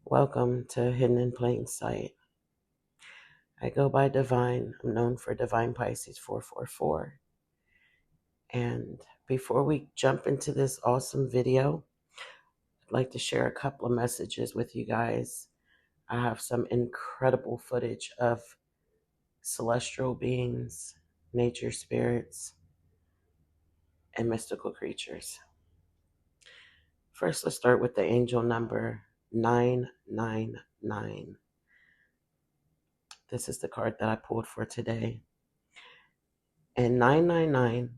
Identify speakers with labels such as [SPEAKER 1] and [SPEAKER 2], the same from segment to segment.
[SPEAKER 1] Welcome to Hidden in Plain Sight. I go by Divine. I'm known for Divine Pisces 444. And before we jump into this awesome video, I'd like to share a couple of messages with you guys. I have some incredible footage of celestial beings, nature spirits, and mystical creatures. First, let's start with the angel number 999. This is the card that I pulled for today. And 999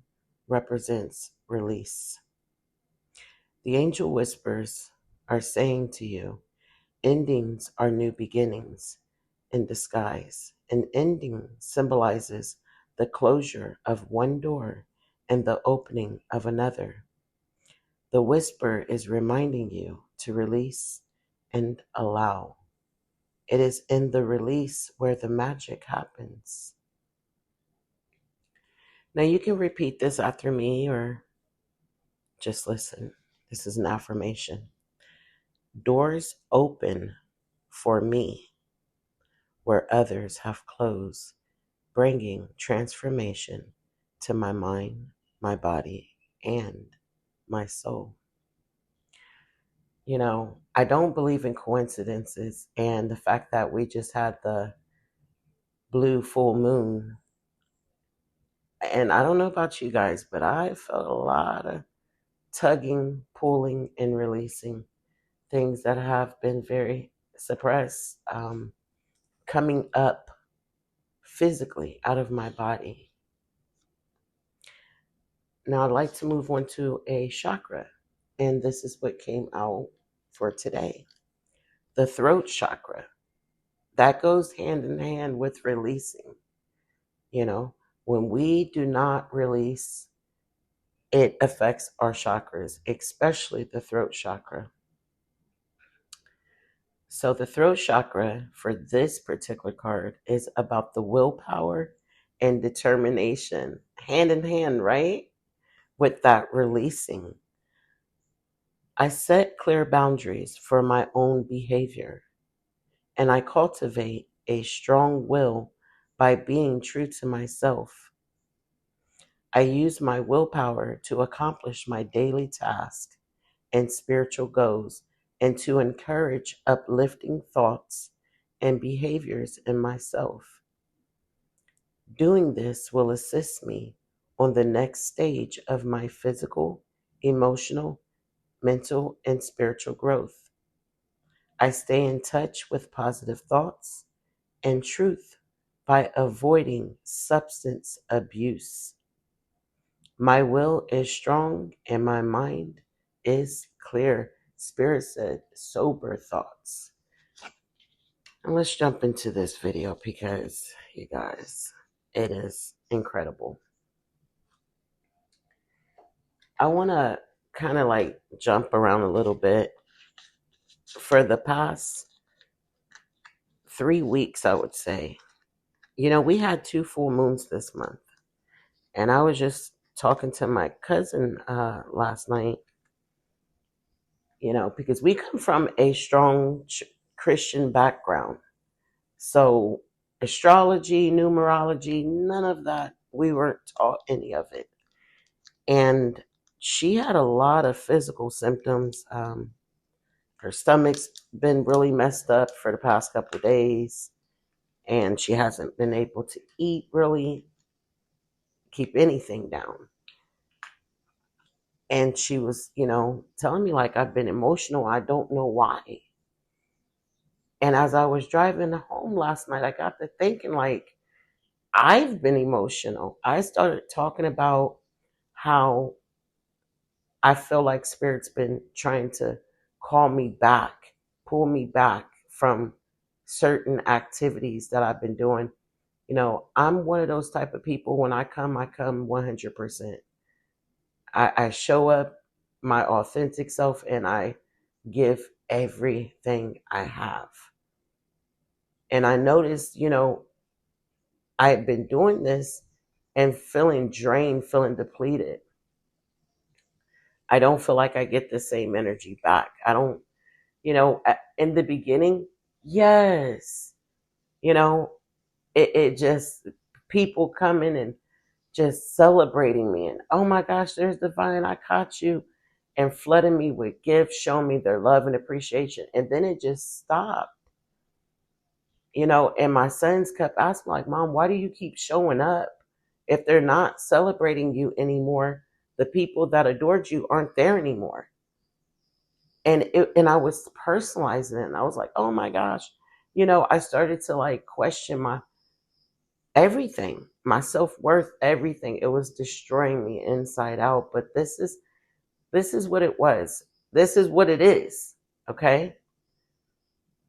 [SPEAKER 1] represents release. The angel whispers are saying to you, endings are new beginnings in disguise. An ending symbolizes the closure of one door and the opening of another. The whisper is reminding you to release and allow. It is in the release where the magic happens. Now you can repeat this after me or just listen. This is an affirmation. Doors open for me where others have closed, bringing transformation to my mind, my body, and my soul. You know, I don't believe in coincidences, and the fact that we just had the blue full moon, and I don't know about you guys, but I felt a lot of tugging, pulling, and releasing things that have been very suppressed, coming up physically out of my body. Now I'd like to move on to a chakra, and this is what came out for today. The throat chakra. That goes hand in hand with releasing. You know, when we do not release, it affects our chakras, especially the throat chakra. So the throat chakra for this particular card is about the willpower and determination, hand in hand, right? With that releasing. I set clear boundaries for my own behavior, and I cultivate a strong will by being true to myself. I use my willpower to accomplish my daily tasks and spiritual goals and to encourage uplifting thoughts and behaviors in myself. Doing this will assist me on the next stage of my physical, emotional, mental, and spiritual growth. I stay in touch with positive thoughts and truth by avoiding substance abuse. My will is strong and my mind is clear. Spirit said, sober thoughts. And let's jump into this video because, you guys, it is incredible. I want to kind of like jump around a little bit. For the past 3 weeks, I would say, you know, we had 2 full moons this month. And I was just talking to my cousin last night, you know, because we come from a strong Christian background. So astrology, numerology, none of that, we weren't taught any of it. And she had a lot of physical symptoms. Her stomach's been really messed up for the past couple of days, and she hasn't been able to eat really, keep anything down. And she was, you know, telling me like, I've been emotional. I don't know why. And as I was driving home last night, I got to thinking like, I've been emotional. I started talking about how I feel like Spirit's been trying to call me back, pull me back from certain activities that I've been doing. You know, I'm one of those type of people, when I come 100%. I show up my authentic self and I give everything I have. And I noticed, you know, I had been doing this and feeling drained, feeling depleted. I don't feel like I get the same energy back. I don't In the beginning, yes, you know, it just, people coming and just celebrating me, and oh my gosh, there's Divine, I caught you, and flooding me with gifts, showing me their love and appreciation. And then it just stopped, and my sons kept asking, like, Mom, why do you keep showing up? If they're not celebrating you anymore, the people that adored you aren't there anymore. And I was personalizing it, and I was like, oh my gosh, I started to like question my everything, my self-worth, everything. It was destroying me inside out. But this is what it was. This is what it is. Okay?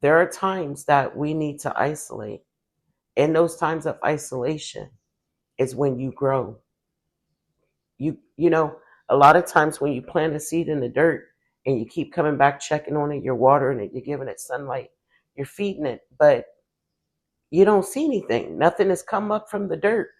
[SPEAKER 1] There are times that we need to isolate. In those times of isolation is when you grow. A lot of times when you plant a seed in the dirt and you keep coming back checking on it, you're watering it, you're giving it sunlight, you're feeding it, but you don't see anything. Nothing has come up from the dirt,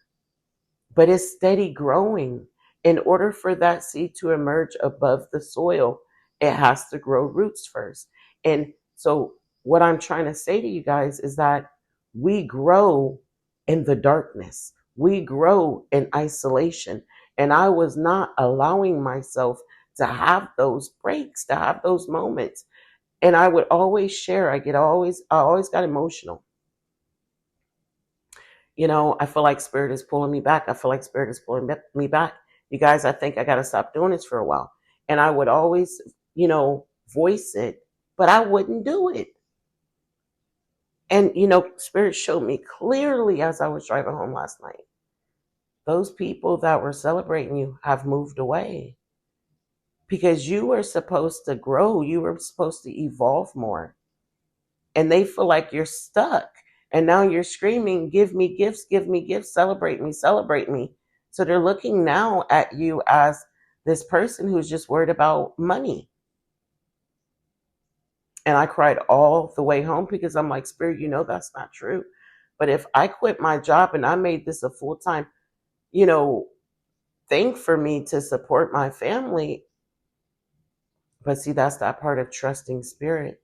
[SPEAKER 1] but it's steady growing. In order for that seed to emerge above the soil, it has to grow roots first. And so, what I'm trying to say to you guys is that we grow in the darkness, we grow in isolation. And I was not allowing myself to have those breaks, to have those moments. And I would always share. I always got emotional. I feel like Spirit is pulling me back. I feel like Spirit is pulling me back. You guys, I think I got to stop doing this for a while. And I would always, voice it, but I wouldn't do it. And, Spirit showed me clearly as I was driving home last night. Those people that were celebrating you have moved away because you were supposed to grow. You were supposed to evolve more. And they feel like you're stuck. And now you're screaming, give me gifts, celebrate me, celebrate me. So they're looking now at you as this person who's just worried about money. And I cried all the way home because I'm like, Spirit, that's not true. But if I quit my job and I made this a full-time, thing for me to support my family. But see, that's that part of trusting Spirit.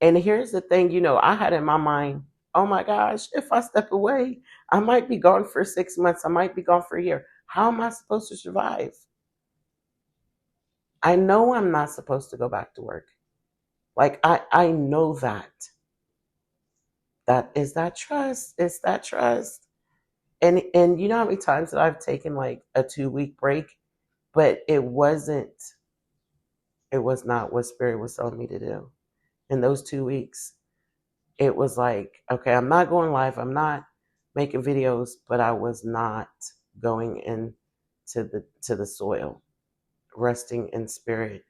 [SPEAKER 1] And here's the thing, I had in my mind, oh my gosh, if I step away, I might be gone for 6 months. I might be gone for a year. How am I supposed to survive? I know I'm not supposed to go back to work. Like, I know that. That is that trust. It's that trust. And you know how many times that I've taken like a 2-week break, but it was not what Spirit was telling me to do. In those 2 weeks, it was like, okay, I'm not going live, I'm not making videos, but I was not going to the soil, resting in Spirit.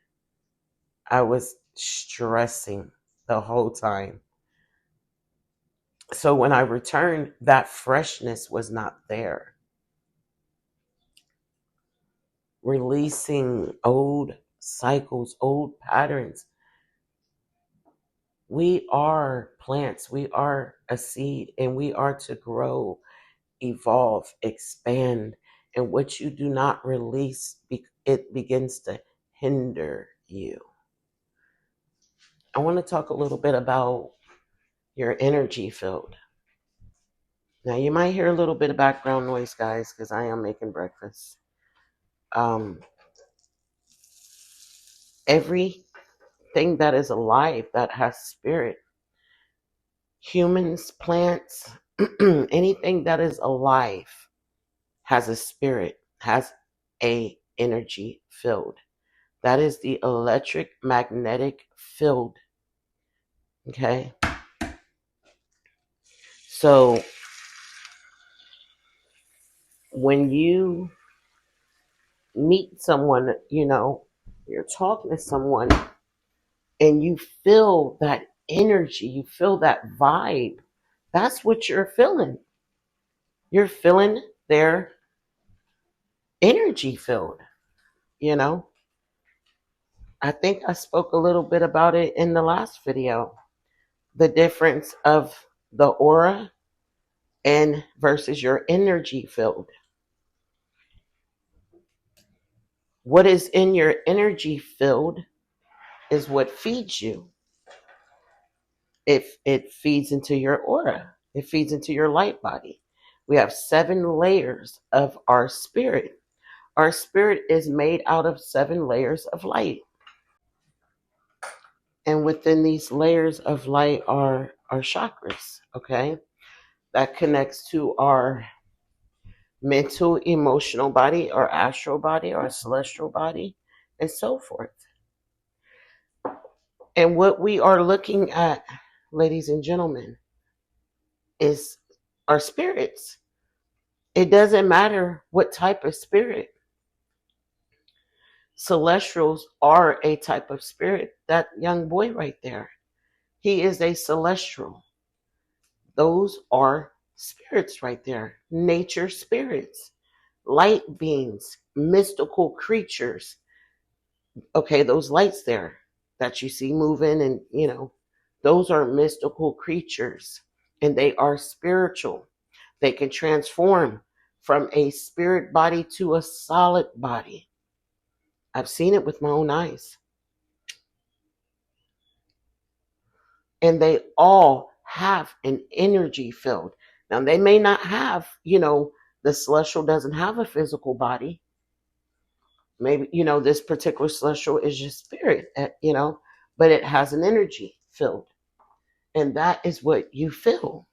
[SPEAKER 1] I was stressing the whole time. So when I returned, that freshness was not there. Releasing old cycles, old patterns. We are plants, we are a seed, and we are to grow, evolve, expand. And what you do not release, it begins to hinder you. I want to talk a little bit about your energy field. Now, you might hear a little bit of background noise, guys, because I am making breakfast. Everything that is alive, that has spirit, humans, plants, anything that is alive has a spirit, has a energy field. That is the electric magnetic field. Okay? So when you meet someone, you're talking to someone and you feel that energy, you feel that vibe. That's what you're feeling. You're feeling their energy field, I think I spoke a little bit about it in the last video. The difference of the aura and versus your energy field. What is in your energy field is what feeds you. It feeds into your aura. It feeds into your light body. We have 7 layers of our spirit. Our spirit is made out of 7 layers of light. And within these layers of light are our chakras, okay? That connects to our mental, emotional body, our astral body, our celestial body, and so forth. And what we are looking at, ladies and gentlemen, is our spirits. It doesn't matter what type of spirit. Celestials are a type of spirit. That young boy right there, he is a celestial. Those are spirits right there. Nature spirits, light beings, mystical creatures. Okay, those lights there that you see moving, and those are mystical creatures, and they are spiritual. They can transform from a spirit body to a solid body. I've seen it with my own eyes. And they all have an energy field. Now, they may not have, the celestial doesn't have a physical body. Maybe, this particular celestial is just spirit, but it has an energy field. And that is what you feel.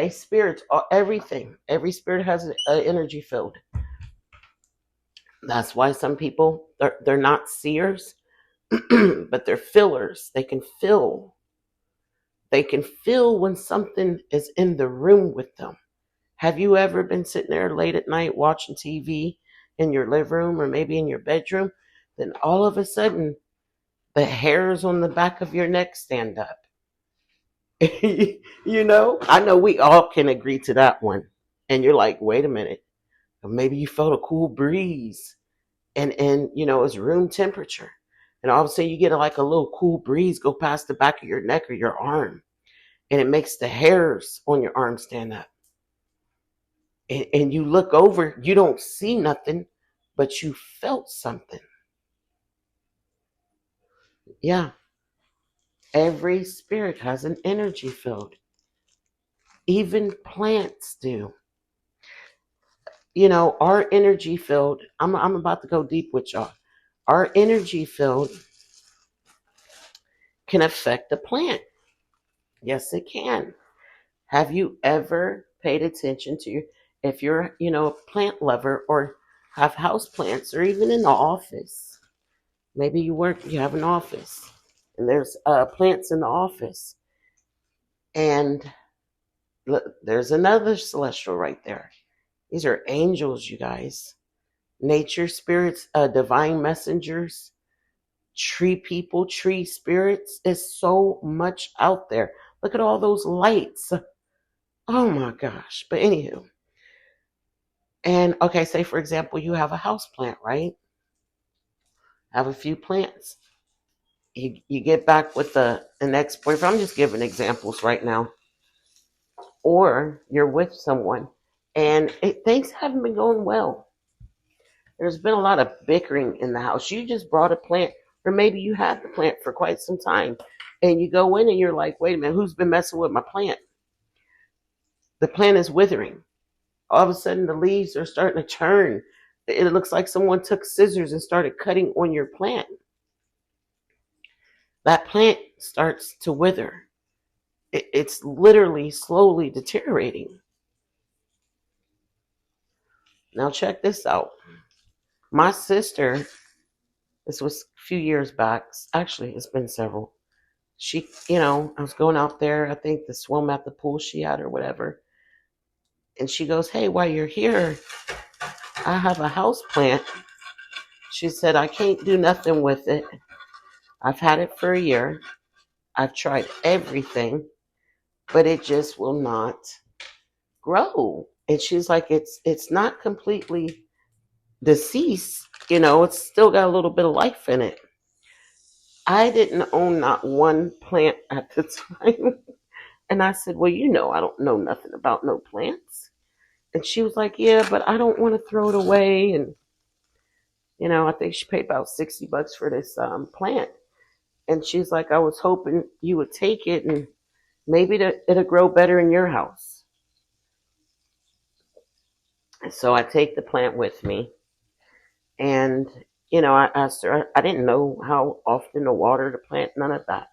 [SPEAKER 1] Spirits are everything. Every spirit has an energy field. That's why some people, they're not seers, but they're fillers. They can feel. They can feel when something is in the room with them. Have you ever been sitting there late at night watching TV in your living room or maybe in your bedroom? Then all of a sudden, the hairs on the back of your neck stand up. I know we all can agree to that one. And you're like, wait a minute. Maybe you felt a cool breeze and it's room temperature. And all of a sudden you get like a little cool breeze go past the back of your neck or your arm. And it makes the hairs on your arm stand up. And you look over, you don't see nothing, but you felt something. Yeah. Every spirit has an energy field. Even plants do. Our energy field, I'm about to go deep with y'all. Our energy field can affect the plant. Yes, it can. Have you ever paid attention to if you're, a plant lover or have house plants or even in the office? Maybe you have an office and there's plants in the office. And look, there's another celestial right there. These are angels, you guys. Nature spirits, divine messengers, tree people, tree spirits. Is so much out there. Look at all those lights. Oh my gosh. But anywho. And okay, say for example, you have a house plant, right? Have a few plants. You get back with an ex-boyfriend. I'm just giving examples right now. Or you're with someone and things haven't been going well. There's been a lot of bickering in the house. You just brought a plant, or maybe you had the plant for quite some time. And you go in and you're like, wait a minute, who's been messing with my plant? The plant is withering. All of a sudden, the leaves are starting to turn. It looks like someone took scissors and started cutting on your plant. That plant starts to wither. It's literally slowly deteriorating. Now, check this out. My sister, this was a few years back. Actually, it's been several. She, I was going out there, I think to swim at the pool she had or whatever. And she goes, hey, while you're here, I have a house plant. She said, I can't do nothing with it. I've had it for a year. I've tried everything, but it just will not grow. And she's like, it's not completely deceased. It's still got a little bit of life in it. I didn't own not one plant at the time. And I said, well, I don't know nothing about no plants. And she was like, yeah, but I don't want to throw it away. And I think she paid about $60 for this plant. And she's like, I was hoping you would take it and maybe it'll grow better in your house. So I take the plant with me. And, I asked her, I didn't know how often to water the plant, none of that.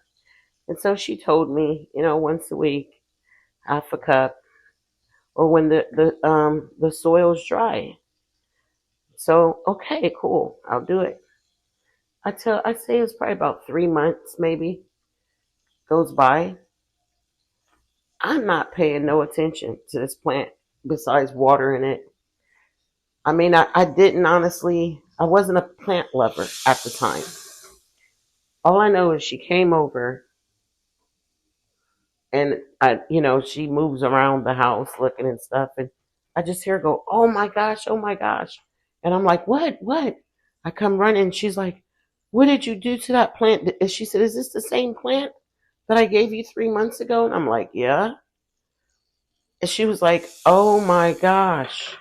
[SPEAKER 1] And so she told me, once a week, half a cup, or when the soil's dry. So, okay, cool, I'll do it. I'd say it's probably about 3 months maybe goes by. I'm not paying no attention to this plant besides watering it. I mean, I didn't honestly, I wasn't a plant lover at the time. All I know is she came over and she moves around the house looking and stuff. And I just hear her go, oh my gosh, oh my gosh. And I'm like, what? I come running. She's like, what did you do to that plant? And she said, is this the same plant that I gave you 3 months ago? And I'm like, yeah. And she was like, oh my gosh.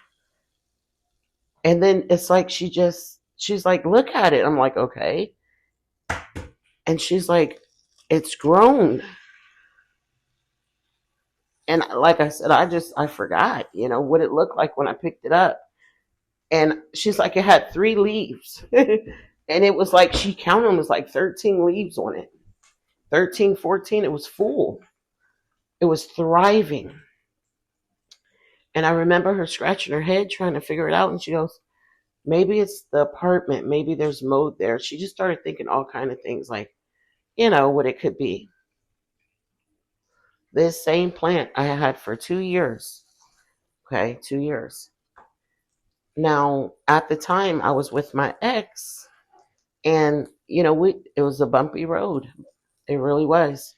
[SPEAKER 1] And then it's like she's like, look at it. I'm like, okay. And she's like, it's grown. And like I said, I forgot, what it looked like when I picked it up. And she's like, it had 3 leaves. And it was like, she counted them, it was like 13 leaves on it. 13, 14, it was full. It was thriving. And I remember her scratching her head trying to figure it out. And she goes, maybe it's the apartment. Maybe there's mold there. She just started thinking all kind of things like, what it could be. This same plant I had for 2 years. Okay, 2 years. Now, at the time, I was with my ex, and it was a bumpy road. It really was.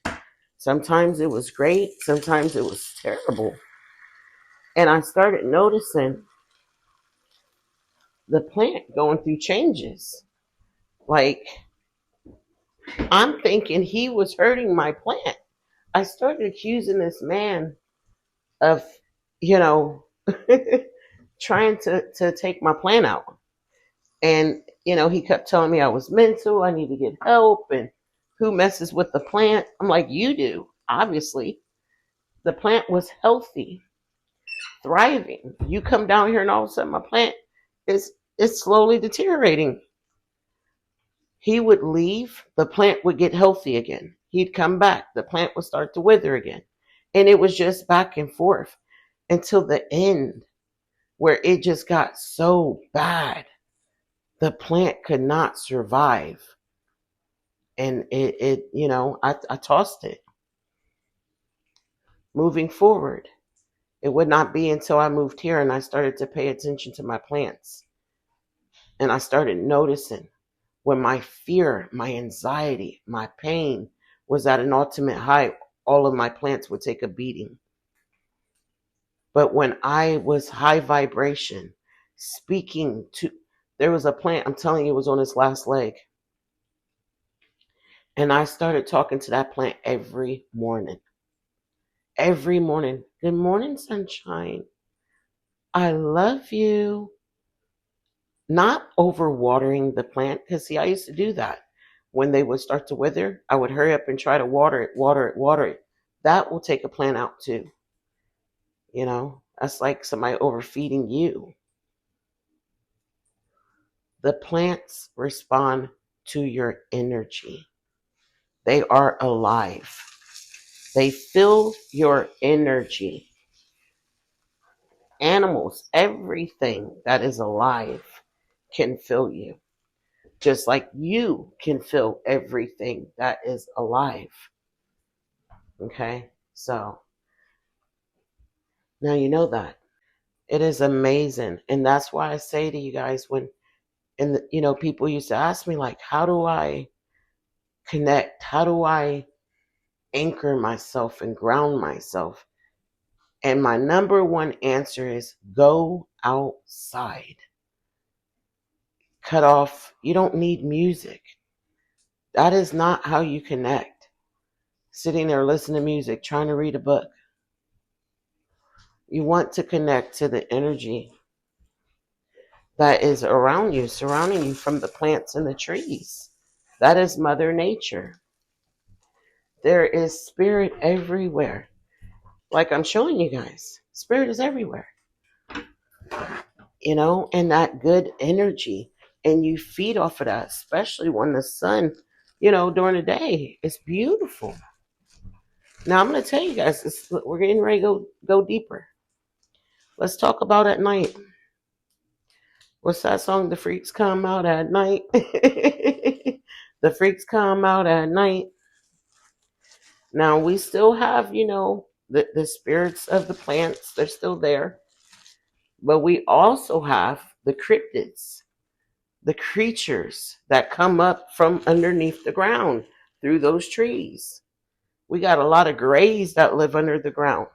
[SPEAKER 1] Sometimes it was great, sometimes it was terrible. And I started noticing the plant going through changes. Like, I'm thinking he was hurting my plant. I started accusing this man of, trying to take my plant out. And, he kept telling me I was mental, I need to get help, and who messes with the plant? I'm like, you do, obviously. The plant was healthy, thriving. You come down here and all of a sudden my plant is slowly deteriorating. He would leave, the plant would get healthy again. He'd come back, the plant would start to wither again. And it was just back and forth until the end where it just got so bad. The plant could not survive. And I tossed it. Moving forward, it would not be until I moved here and I started to pay attention to my plants. And I started noticing when my fear, my anxiety, my pain was at an ultimate high, all of my plants would take a beating. But when I was high vibration, there was a plant, I'm telling you, it was on its last leg. And I started talking to that plant every morning. Every morning. Good morning, sunshine. I love you. Not overwatering the plant, because see, I used to do that. When they would start to wither, I would hurry up and try to water it. That will take a plant out too. That's like somebody overfeeding you. The plants respond to your energy. They are alive. They feel your energy. Animals, everything that is alive can feel you. Just like you can feel everything that is alive. Okay? So, now you know that. It is amazing. And that's why I say to you guys people used to ask me, like, how do I connect? How do I anchor myself and ground myself? And my number one answer is go outside. Cut off. You don't need music. That is not how you connect. Sitting there listening to music, trying to read a book. You want to connect to the energy that is around you, surrounding you from the plants and the trees. That is Mother Nature. There is spirit everywhere. Like I'm showing you guys, spirit is everywhere, and that good energy. And you feed off of that, especially when the sun, during the day, it's beautiful. Now I'm going to tell you guys, we're getting ready to go deeper. Let's talk about at night. What's that song? The freaks come out at night. The freaks come out at night. Now we still have, the spirits of the plants. They're still there. But we also have the cryptids, the creatures that come up from underneath the ground through those trees. We got a lot of grays that live under the ground.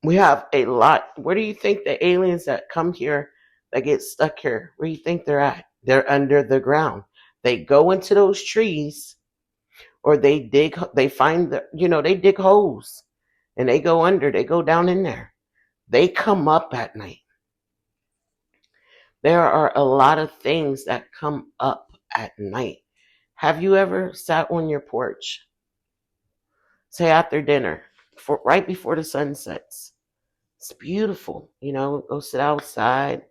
[SPEAKER 1] We have a lot. Where do you think the aliens that come here, that get stuck here, where do you think they're at? They're under the ground. They go into those trees, or they find they dig holes and they go under, they go down in there. They come up at night. There are a lot of things that come up at night. Have you ever sat on your porch, say after dinner, right before the sun sets? It's beautiful, Go sit outside,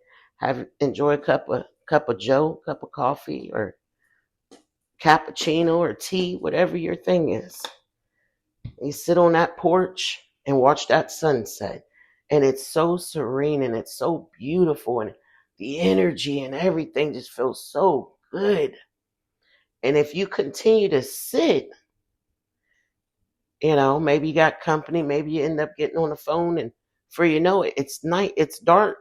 [SPEAKER 1] enjoy a cup of Joe, cup of coffee, or cappuccino or tea, whatever your thing is. You sit on that porch and watch that sunset, and it's so serene and it's so beautiful, and the energy and everything just feels so good. And if you continue to sit, maybe you got company, maybe you end up getting on the phone, and before you know it, it's night, it's dark.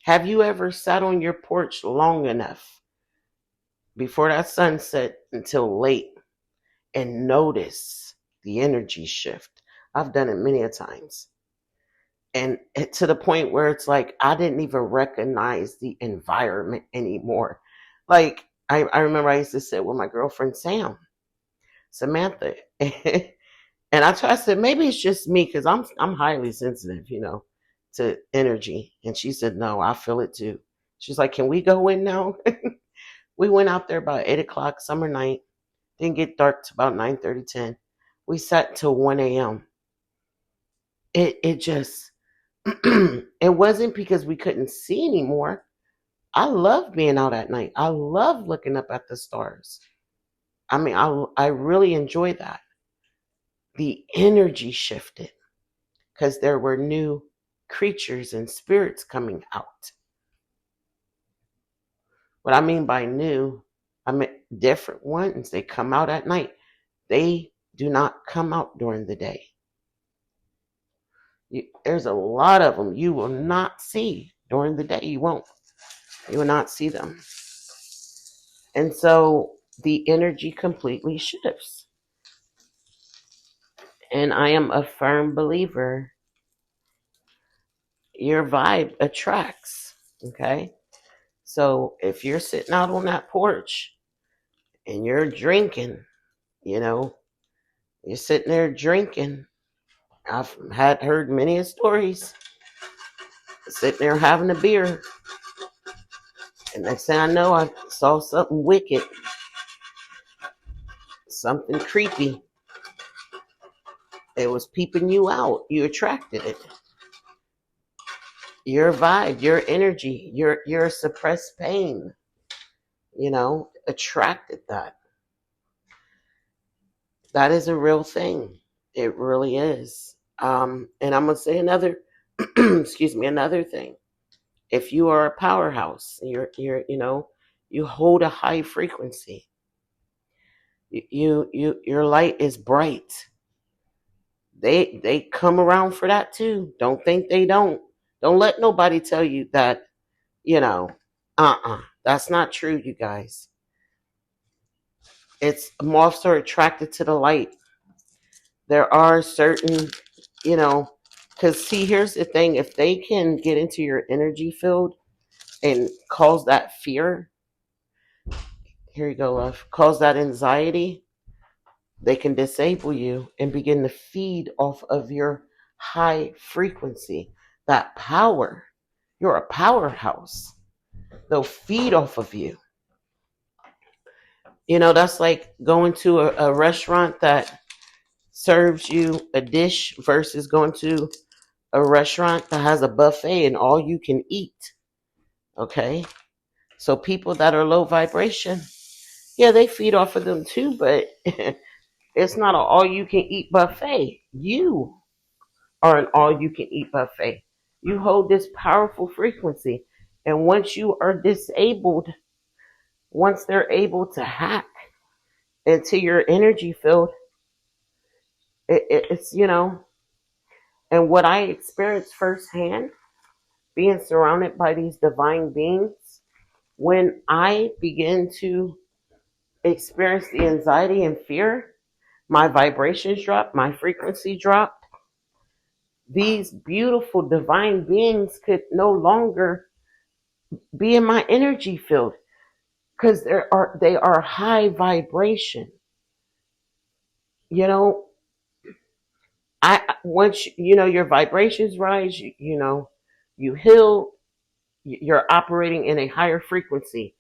[SPEAKER 1] Have you ever sat on your porch long enough before that sunset until late and notice the energy shift? I've done it many a times. And to the point where it's like I didn't even recognize the environment anymore. Like I remember I used to sit with my girlfriend Samantha, and I said maybe it's just me because I'm highly sensitive, to energy. And she said no, I feel it too. She's like, can we go in now? We went out there about 8 o'clock summer night. Didn't get dark till about 9:30, 10. We sat till 1 a.m. It just it wasn't because we couldn't see anymore. I love being out at night. I love looking up at the stars. I mean, I really enjoy that. The energy shifted because there were new creatures and spirits coming out. What I mean by new, I mean different ones. They come out at night. They do not come out during the day. There's a lot of them you will not see during the day. You won't. You will not see them. And so the energy completely shifts. And I am a firm believer your vibe attracts. Okay? So if you're sitting out on that porch and you're drinking, you're sitting there drinking. I've heard many stories. Sitting there having a beer. And next thing I know, I saw something wicked. Something creepy. It was peeping you out. You attracted it. Your vibe, your energy, your suppressed pain, attracted that. That is a real thing. It really is. And I'm gonna say another, another thing. If you are a powerhouse, you hold a high frequency. Your light is bright. They come around for that too. Don't think they don't. Don't let nobody tell you that, that's not true, you guys. It's moths are attracted to the light. There are certain, because see, here's the thing. If they can get into your energy field and cause that fear, here you go, love, cause that anxiety, they can disable you and begin to feed off of your high frequency, that power. You're a powerhouse. They'll feed off of you. That's like going to a restaurant that serves you a dish versus going to a restaurant that has a buffet and all you can eat. Okay? So people that are low vibration, yeah, they feed off of them too, but it's not an all you can eat buffet. You are an all you can eat buffet. You hold this powerful frequency. And once you are disabled, once they're able to hack into your energy field, it's. And what I experienced firsthand, being surrounded by these divine beings, when I begin to experience the anxiety and fear, my vibrations dropped, my frequency dropped. These beautiful divine beings could no longer be in my energy field because they are high vibration. You know, once your vibrations rise, you heal. You're operating in a higher frequency.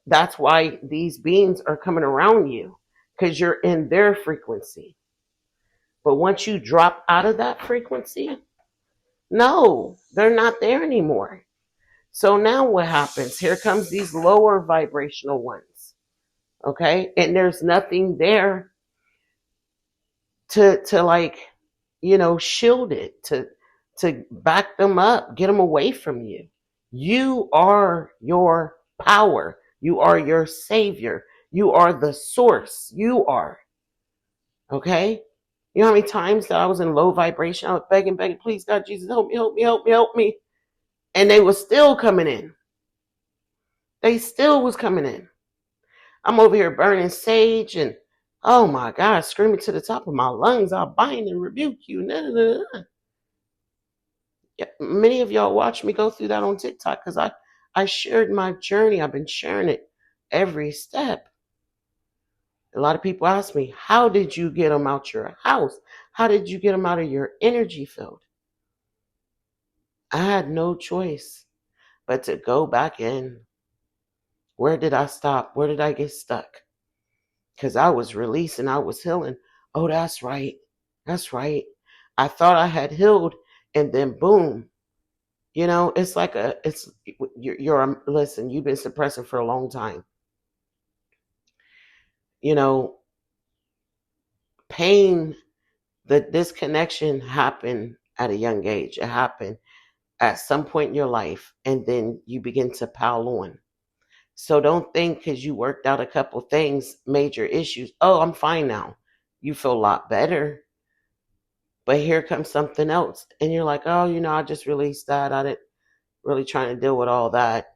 [SPEAKER 1] That's why these beings are coming around you, because you're in their frequency. But once you drop out of that frequency, no, they're not there anymore. So now what happens? Here comes these lower vibrational ones. Okay? And there's nothing there to like, shield it, to back them up, get them away from you. You are your power. You are your savior. You are the source. You are. Okay? You know how many times that I was in low vibration? I was begging, please, God, Jesus, help me, help me, help me, help me. And they were still coming in. They still was coming in. I'm over here burning sage and, oh my God, screaming to the top of my lungs, I bind and rebuke you. Nah, nah, nah, nah. Yeah, many of y'all watch me go through that on TikTok because I shared my journey. I've been sharing it every step. A lot of people ask me, how did you get them out your house? How did you get them out of your energy field? I had no choice but to go back in. Where did I stop? Where did I get stuck? Because I was releasing, I was healing. Oh, that's right. That's right. I thought I had healed, and then boom. It's like listen, you've been suppressing for a long time. Pain, the disconnection happened at a young age. It happened at some point in your life, and then you begin to pile on. So don't think because you worked out a couple things, major issues, oh, I'm fine now. You feel a lot better. But here comes something else. And you're like, oh, I just released that. I didn't really trying to deal with all that.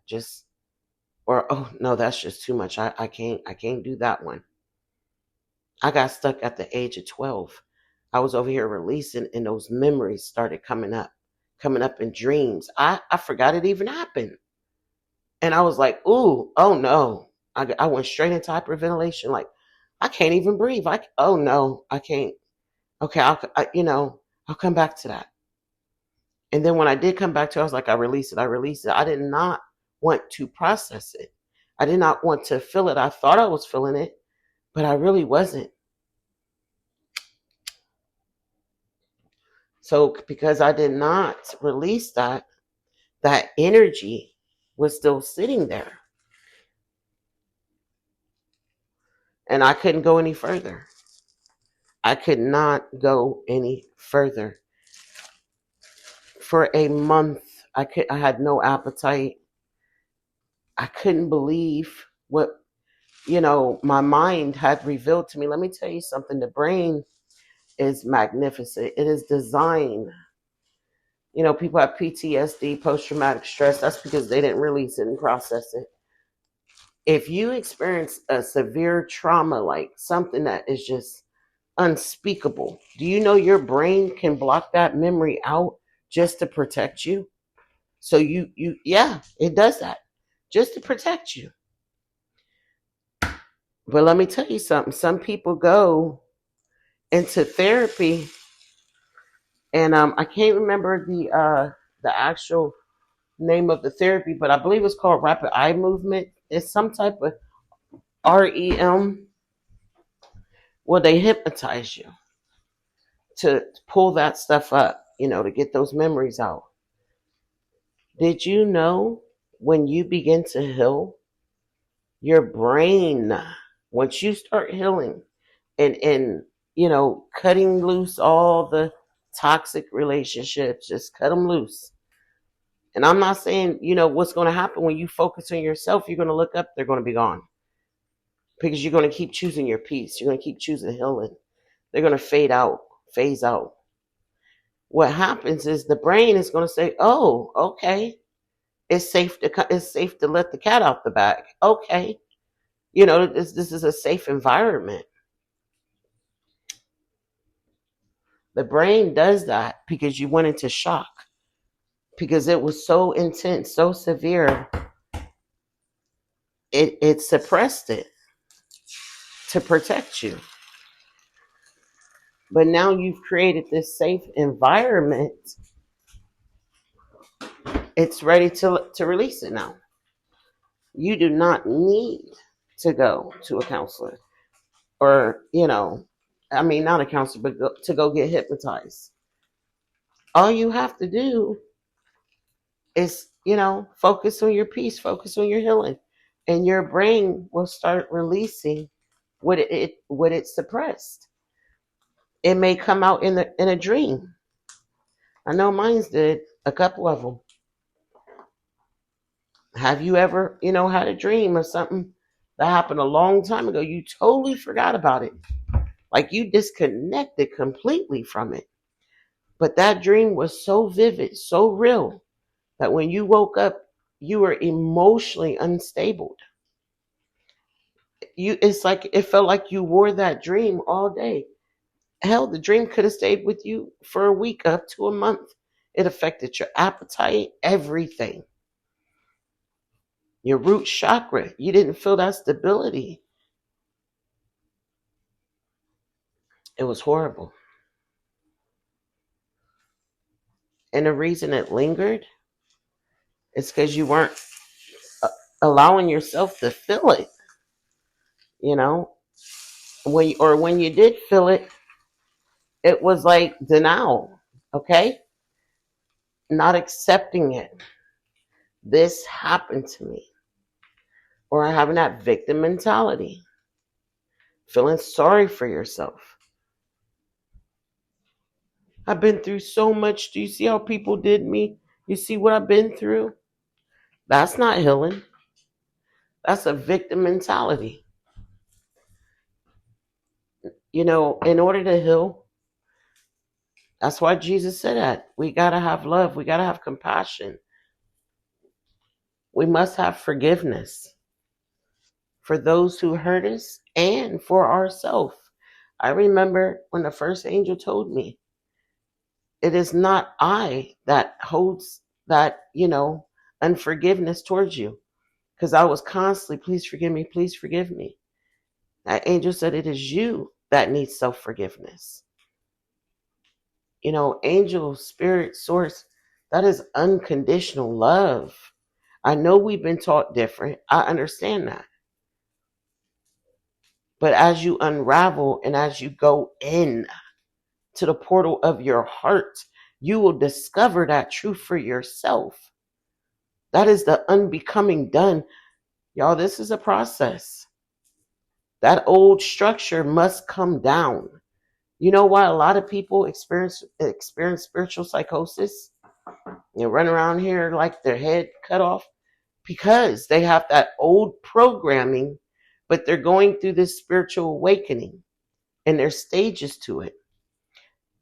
[SPEAKER 1] Or, oh, no, that's just too much. I can't do that one. I got stuck at the age of 12. I was over here releasing, and those memories started coming up in dreams. I forgot it even happened. And I was like, ooh, oh no. I went straight into hyperventilation. Like, I can't even breathe. Oh no, I can't. Okay, I'll come back to that. And then when I did come back to it, I was like, I release it. I did not want to process it. I did not want to feel it. I thought I was feeling it, but I really wasn't. So because I did not release that energy was still sitting there. And I couldn't go any further. I could not go any further. For a month, I had no appetite. I couldn't believe what my mind had revealed to me. Let me tell you something. The brain is magnificent. It is designed. People have PTSD, post-traumatic stress. That's because they didn't release it and process it. If you experience a severe trauma, like something that is just unspeakable, do you know your brain can block that memory out just to protect you? So yeah, it does that just to protect you. But let me tell you something. Some people go into therapy, and I can't remember the actual name of the therapy, but I believe it's called rapid eye movement. It's some type of REM. Well, they hypnotize you to pull that stuff up, to get those memories out. Did you know when you begin to heal, your brain, once you start healing and cutting loose all the toxic relationships, just cut them loose. And I'm not saying, what's going to happen when you focus on yourself, you're going to look up, they're going to be gone. Because you're going to keep choosing your peace. You're going to keep choosing healing. They're going to phase out. What happens is the brain is going to say, "Oh, okay, it's safe to let the cat out the bag. Okay, this is a safe environment." The brain does that because you went into shock, because it was so intense, so severe. It suppressed it to protect you. But now you've created this safe environment. It's ready to release it now. You do not need to go to a counselor or, not a counselor, but to go get hypnotized. All you have to do is, focus on your peace, focus on your healing, and your brain will start releasing what it suppressed. It may come out in a dream. I know mine's did, a couple of them. Have you ever, had a dream of something that happened a long time ago? You totally forgot about it. Like you disconnected completely from it. But that dream was so vivid, so real, that when you woke up, you were emotionally unstable. It's like it felt like you wore that dream all day. Hell, the dream could have stayed with you for a week, up to a month. It affected your appetite, everything. Your root chakra, you didn't feel that stability. It was horrible. And the reason it lingered is because you weren't allowing yourself to feel it. When you did feel it, it was like denial, okay? Not accepting it. This happened to me. Or having that victim mentality. Feeling sorry for yourself. I've been through so much. Do you see how people did me? You see what I've been through? That's not healing. That's a victim mentality. In order to heal, that's why Jesus said that. We got to have love. We got to have compassion. We must have forgiveness for those who hurt us and for ourselves. I remember when the first angel told me, it is not I that holds that, unforgiveness towards you. Because I was constantly, please forgive me, please forgive me. That angel said, it is you that needs self-forgiveness. Angel, spirit, source, that is unconditional love. I know we've been taught different. I understand that. But as you unravel and as you go in to the portal of your heart, you will discover that truth for yourself. That is the unbecoming done. Y'all, this is a process. That old structure must come down. You know why a lot of people experience spiritual psychosis and run around here like their head cut off? Because they have that old programming, but they're going through this spiritual awakening and there's stages to it.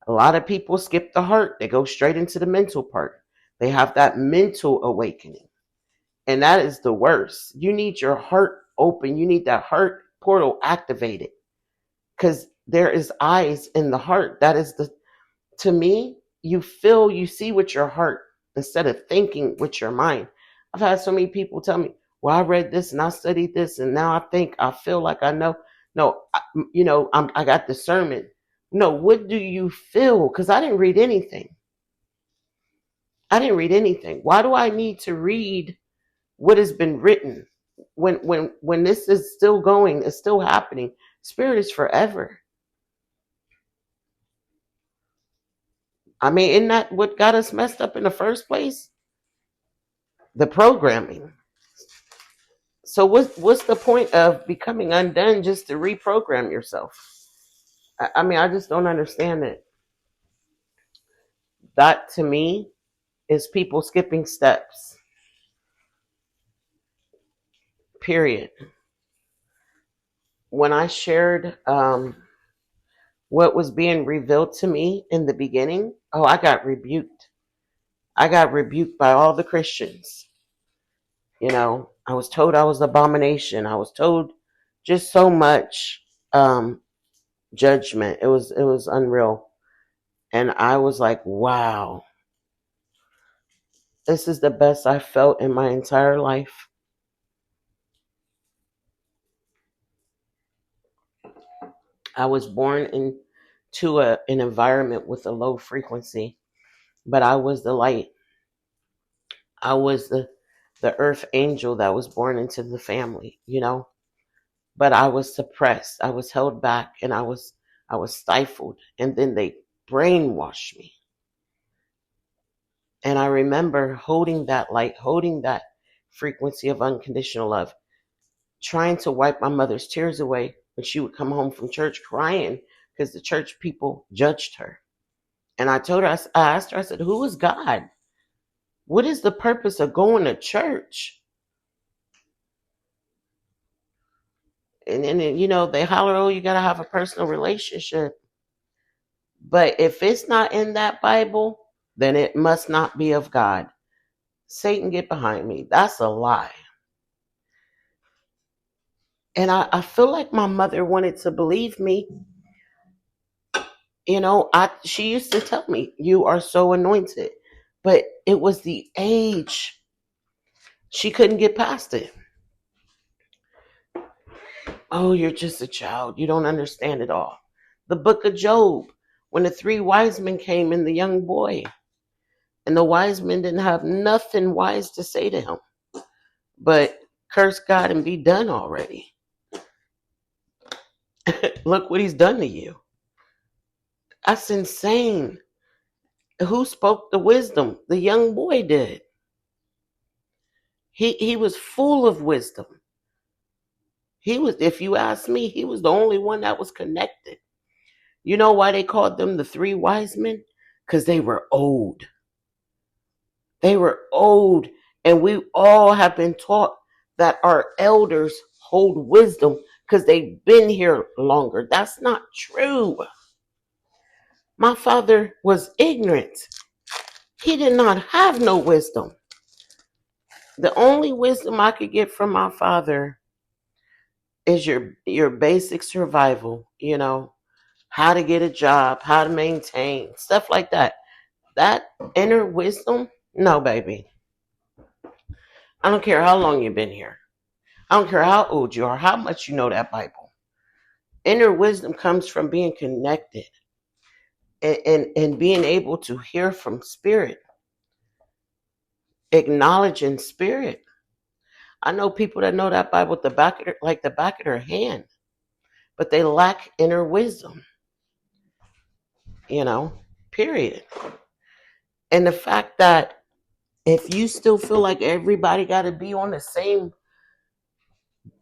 [SPEAKER 1] A lot of people skip the heart. They go straight into the mental part. They have that mental awakening. And that is the worst. You need your heart open. You need that heart portal activated. Because there is eyes in the heart. That is to me, you see with your heart instead of thinking with your mind. I've had so many people tell me, well, I read this and I studied this and now I feel like I know. No, I got discernment. No, what do you feel? Because I didn't read anything. I didn't read anything. Why do I need to read what has been written when this is still going, it's still happening? Spirit is forever. I mean, isn't that what got us messed up in the first place? The programming. So what's the point of becoming undone just to reprogram yourself? I mean, I just don't understand it. That to me is people skipping steps. Period. When I shared what was being revealed to me in the beginning, oh, I got rebuked. I got rebuked by all the Christians. You know, I was told I was an abomination. I was told just so much judgment. It was unreal. And I was like, wow, this is the best I felt in my entire life. I was born into an environment with a low frequency, but I was the light. I was the earth angel that was born into the family, you know. But I was suppressed. I was held back, and I was stifled, and then they brainwashed me. And I remember holding that light, holding that frequency of unconditional love, trying to wipe my mother's tears away when she would come home from church crying because the church people judged her. And I told her, I asked her, I said, who is God? What is the purpose of going to church? And then, they holler, oh, you got to have a personal relationship. But if it's not in that Bible, then it must not be of God. Satan, get behind me. That's a lie. And I feel like my mother wanted to believe me. She used to tell me, you are so anointed. But it was the age. She couldn't get past it. Oh, you're just a child. You don't understand it all. The book of Job, when the three wise men came and the young boy, and the wise men didn't have nothing wise to say to him, but curse God and be done already. Look what he's done to you. That's insane. Who spoke the wisdom? The young boy did. He was full of wisdom. He was, if you ask me, he was the only one that was connected. You know why they called them the three wise men? Because they were old. They were old. And we all have been taught that our elders hold wisdom because they've been here longer. That's not true. My father was ignorant. He did not have no wisdom. The only wisdom I could get from my father is your basic survival, how to get a job, how to maintain, stuff like that. That inner wisdom, no, baby. I don't care how long you've been here. I don't care how old you are, how much you know that Bible. Inner wisdom comes from being connected and being able to hear from spirit, acknowledging spirit. I know people that know that Bible like the back of their hand, but they lack inner wisdom, period. And the fact that if you still feel like everybody got to be on the same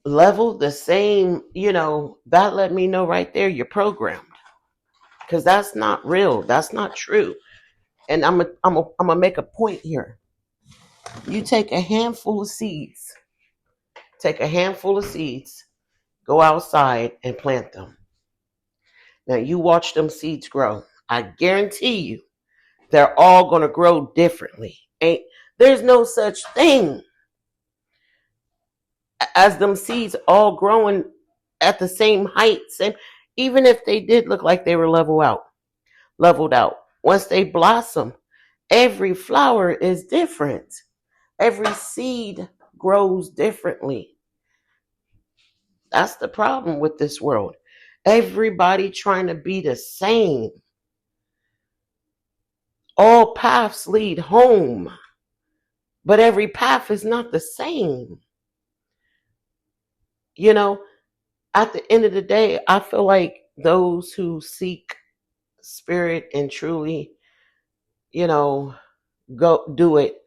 [SPEAKER 1] level, the same, that let me know right there you're programmed. Because that's not real. That's not true. And I'm gonna make a point here. You take a handful of seeds. Take a handful of seeds. Go outside and plant them. Now you watch them seeds grow. I guarantee you, they're all gonna grow differently. There's no such thing as them seeds all growing at the same heights, and even if they did look like they were leveled out, once they blossom, every flower is different. Every seed grows differently. That's the problem with this world. Everybody trying to be the same. All paths lead home, but every path is not the same. You know, at the end of the day, I feel like those who seek spirit and truly, you know, go do it,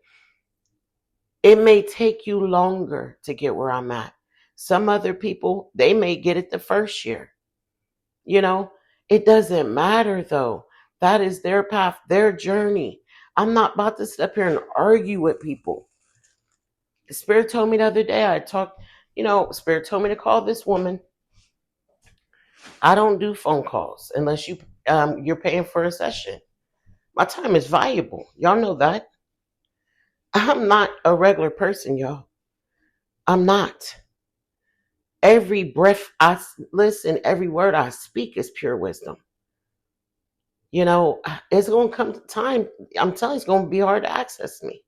[SPEAKER 1] it may take you longer to get where I'm at. Some other people, they may get it the first year. You know, it doesn't matter though. That is their path, their journey. I'm not about to sit up here and argue with people. The Spirit told me the other day, I talked, Spirit told me to call this woman. I don't do phone calls unless you're paying for a session. My time is valuable. Y'all know that. I'm not a regular person, y'all. I'm not. Every breath I listen, every word I speak is pure wisdom. It's going to come to time. I'm telling you, it's going to be hard to access me.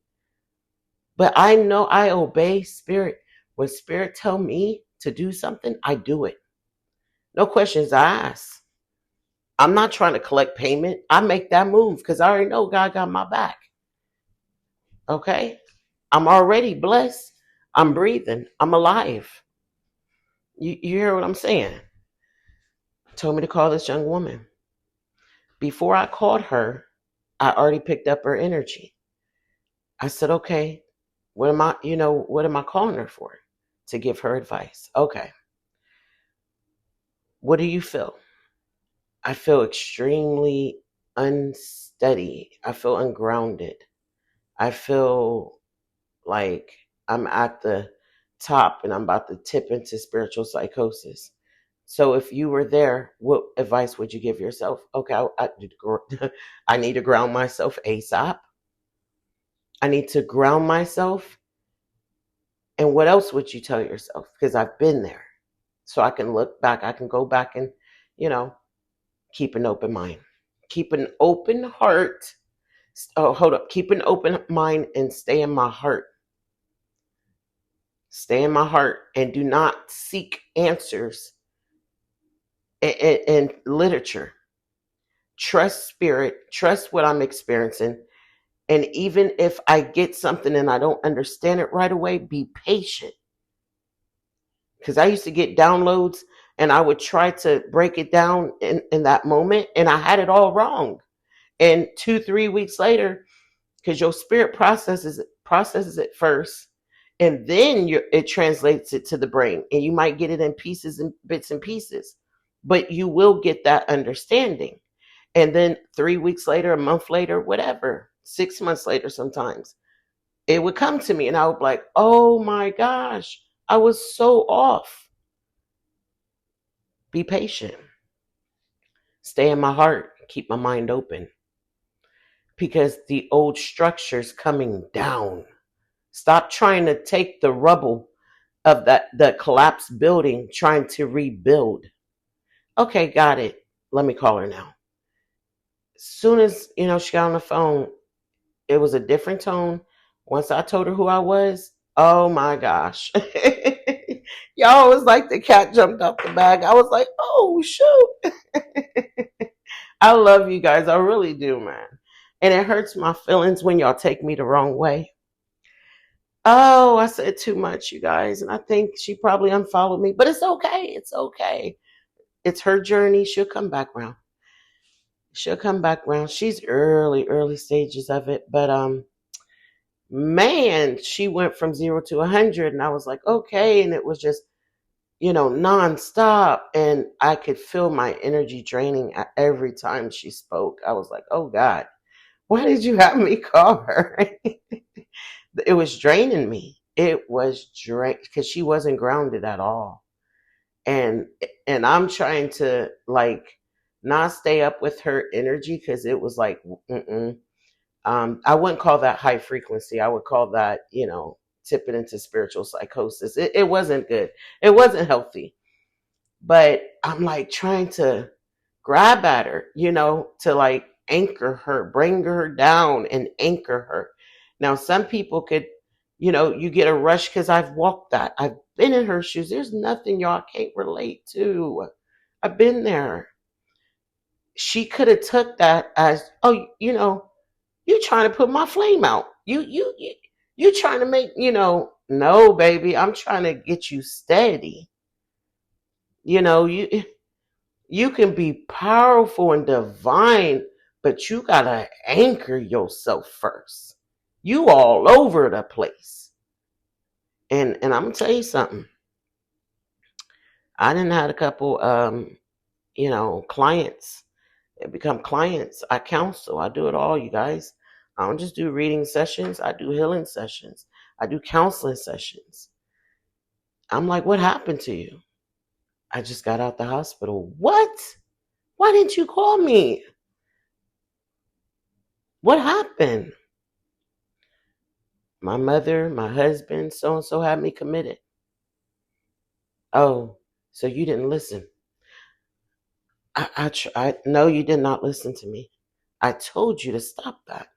[SPEAKER 1] But I know I obey Spirit. When Spirit tell me to do something, I do it. No questions asked. I'm not trying to collect payment. I make that move because I already know God got my back. Okay? I'm already blessed. I'm breathing. I'm alive. You hear what I'm saying? Told me to call this young woman. Before I called her, I already picked up her energy. I said, okay, what am I calling her for? To give her advice. Okay. What do you feel? I feel extremely unsteady. I feel ungrounded. I feel like I'm at the top and I'm about to tip into spiritual psychosis. So if you were there, what advice would you give yourself? Okay, I need to ground myself ASAP. I need to ground myself. And what else would you tell yourself? Because I've been there. So I can look back. I can go back and, you know, keep an open mind. Keep an open heart. Oh, hold up. Keep an open mind and stay in my heart. Stay in my heart and do not seek answers in literature. Trust spirit. Trust what I'm experiencing. And even if I get something and I don't understand it right away, be patient. Because I used to get downloads and I would try to break it down in that moment and I had it all wrong. And 2-3 weeks later, because your spirit processes it first, and then it translates it to the brain, and you might get it in pieces and bits and pieces, but you will get that understanding. And then 3 weeks later, a month later, whatever, 6 months later, sometimes it would come to me, and I would be like, "Oh my gosh, I was so off." Be patient. Stay in my heart. Keep my mind open because the old structure's coming down. Stop trying to take the rubble of the collapsed building, trying to rebuild. Okay, got it. Let me call her now. As soon as she got on the phone, it was a different tone. Once I told her who I was, oh my gosh. Y'all was like the cat jumped off the bag. I was like, oh shoot. I love you guys. I really do, man. And it hurts my feelings when y'all take me the wrong way. Oh, I said too much, you guys. And I think she probably unfollowed me. But it's okay. It's okay. It's her journey. She'll come back around. She'll come back around. She's early stages of it. But man, she went from 0 to 100. And I was like, okay. And it was just, nonstop. And I could feel my energy draining every time she spoke. I was like, oh God, why did you have me call her? It was draining me. It was because she wasn't grounded at all. And I'm trying to like not stay up with her energy because it was like, I wouldn't call that high frequency. I would call that, tipping into spiritual psychosis. It wasn't good. It wasn't healthy. But I'm like trying to grab at her, to like anchor her, bring her down and anchor her. Now, some people could, you get a rush because I've walked that. I've been in her shoes. There's nothing y'all can't relate to. I've been there. She could have took that as, oh, You trying to put my flame out. You trying to make, no, baby, I'm trying to get you steady. You know, you can be powerful and divine, but you gotta anchor yourself first. You all over the place. And I'm gonna tell you something. I didn't had a couple clients. They become clients. I counsel. I do it all, you guys. I don't just do reading sessions, I do healing sessions. I do counseling sessions. I'm like, what happened to you? I just got out the hospital. What? Why didn't you call me? What happened? My mother, my husband, so and so had me committed. Oh, so you didn't listen. No, you did not listen to me. I told you to stop that.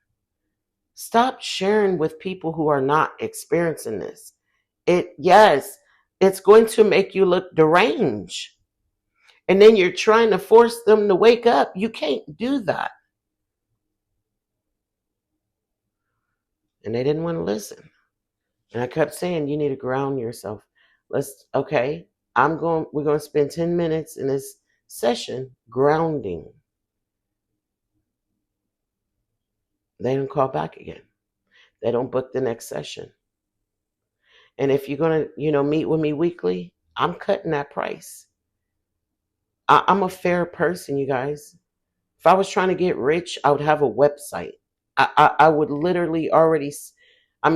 [SPEAKER 1] Stop sharing with people who are not experiencing this. Yes, it's going to make you look deranged. And then you're trying to force them to wake up. You can't do that. And they didn't want to listen. And I kept saying, you need to ground yourself. Okay, we're going to spend 10 minutes in this session grounding. They don't call back again. They don't book the next session. And if you're going to, meet with me weekly, I'm cutting that price. I'm a fair person, you guys. If I was trying to get rich, I would have a website. I would literally already, I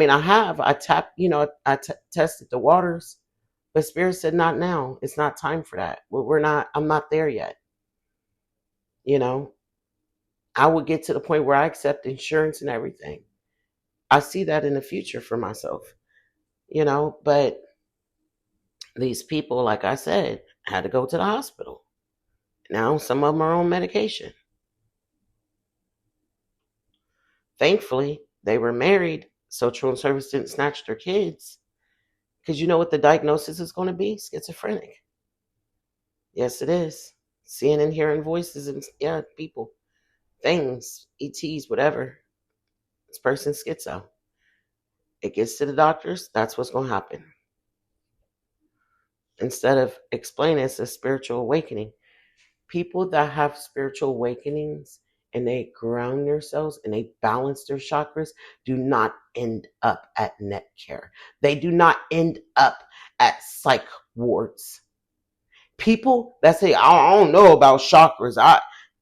[SPEAKER 1] tested the waters, but Spirit said, not now. It's not time for that. I'm not there yet. I would get to the point where I accept insurance and everything. I see that in the future for myself, but these people, like I said, had to go to the hospital. Now some of them are on medication. Thankfully, they were married, so Children's Service didn't snatch their kids. Because you know what the diagnosis is going to be? Schizophrenic. Yes, it is. Seeing and hearing voices and people, things, ETs, whatever. This person's schizo. It gets to the doctors, that's what's going to happen. Instead of explaining it's a spiritual awakening, people that have spiritual awakenings and they ground themselves and they balance their chakras do not end up at net care. They do not end up at psych wards. People that say, I don't know about chakras.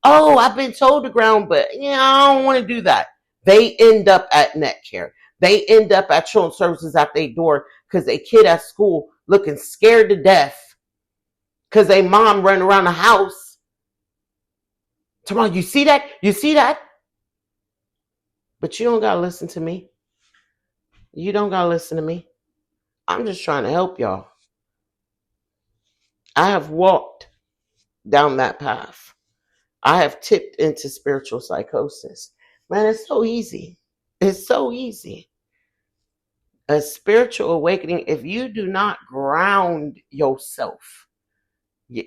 [SPEAKER 1] I've been told to ground, but I don't want to do that. They end up at net care. They end up at Children's Services at their door because a kid at school looking scared to death because a mom running around the house. Tomorrow, you see that? You see that? But you don't got to listen to me. You don't got to listen to me. I'm just trying to help y'all. I have walked down that path. I have tipped into spiritual psychosis. Man, it's so easy. It's so easy. A spiritual awakening, if you do not ground yourself,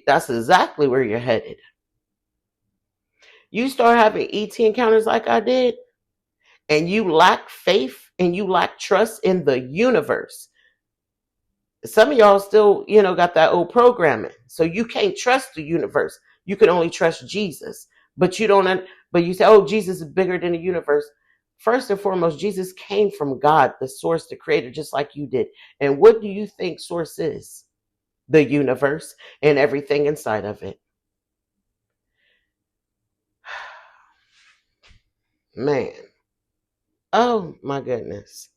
[SPEAKER 1] that's exactly where you're headed. You start having ET encounters like I did, and you lack faith and you lack trust in the universe. Some of y'all still, got that old programming. So you can't trust the universe. You can only trust Jesus. But you say, oh, Jesus is bigger than the universe. First and foremost, Jesus came from God, the source, the creator, just like you did. And what do you think source is? The universe and everything inside of it. Man. Oh, my goodness.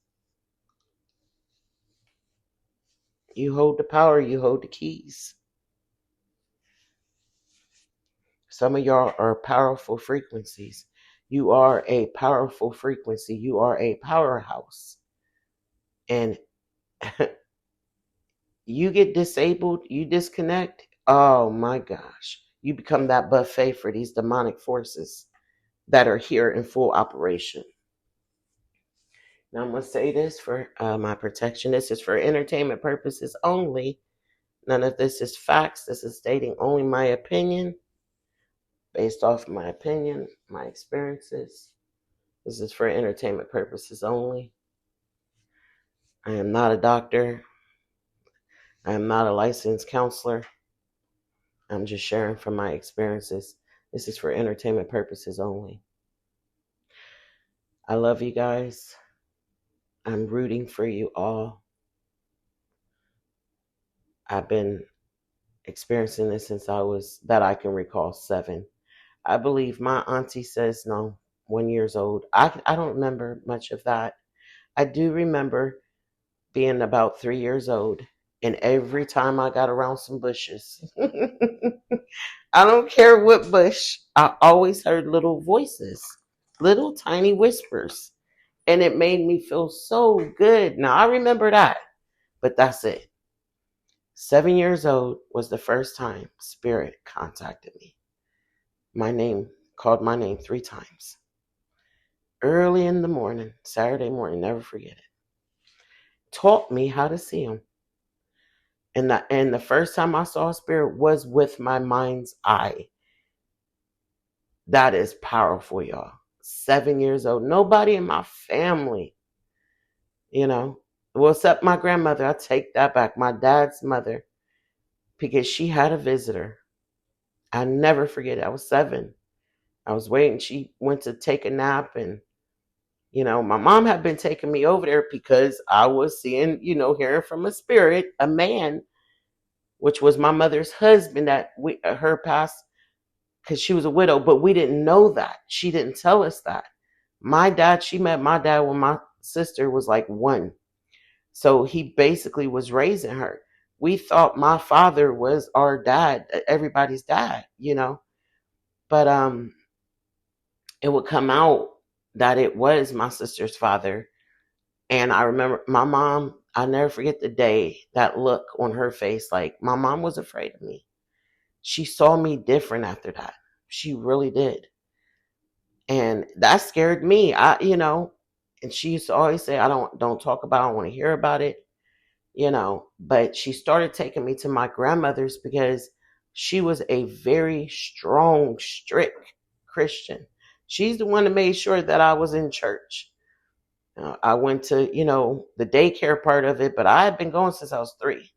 [SPEAKER 1] You hold the power, you hold the keys. Some of y'all are powerful frequencies. You are a powerful frequency. You are a powerhouse. And you get disabled, you disconnect. Oh my gosh. You become that buffet for these demonic forces that are here in full operation. Now I'm going to say this for my protection. This is for entertainment purposes only. None of this is facts. This is stating only my opinion. Based off my opinion, my experiences. This is for entertainment purposes only. I am not a doctor. I am not a licensed counselor. I'm just sharing from my experiences. This is for entertainment purposes only. I love you guys. I'm rooting for you all. I've been experiencing this since that I can recall 7. I believe my auntie says no, 1 year old. I don't remember much of that. I do remember being about 3 years old, and every time I got around some bushes, I don't care what bush, I always heard little voices, little tiny whispers, and it made me feel so good. Now I remember that, but that's it. 7 years old was the first time Spirit contacted me. Called my name 3 times. Early in the morning, Saturday morning, never forget it. Taught me how to see him. And the first time I saw a spirit was with my mind's eye. That is powerful, y'all. 7 years old. Nobody in my family, well, except my grandmother. I take that back. My dad's mother, because she had a visitor. I never forget it. I was 7. I was waiting. She went to take a nap, and my mom had been taking me over there because I was seeing, hearing from a spirit, a man, which was my mother's husband, that her past, because she was a widow, but we didn't know that. She didn't tell us that. She met my dad when my sister was like 1. So he basically was raising her. We thought my father was our dad, everybody's dad, But it would come out that it was my sister's father. And I remember my mom, I'll never forget the day, that look on her face. Like, my mom was afraid of me. She saw me different after that. She really did. And that scared me. And she used to always say, don't talk about it, I don't want to hear about it. But she started taking me to my grandmother's because she was a very strong, strict Christian. She's the one that made sure that I was in church. I went to, the daycare part of it, but I had been going since I was 3.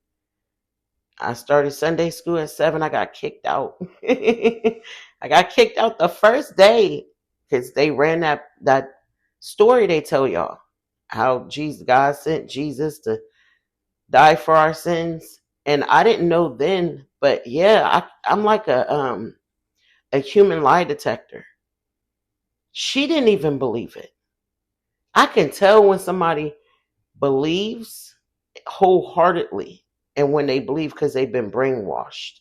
[SPEAKER 1] I started Sunday school at 7. I got kicked out. I got kicked out the first day because they ran that story they tell y'all, how God sent Jesus to die for our sins. And I didn't know then, but yeah, I'm like a human lie detector. She didn't even believe it. I can tell when somebody believes wholeheartedly and when they believe because they've been brainwashed.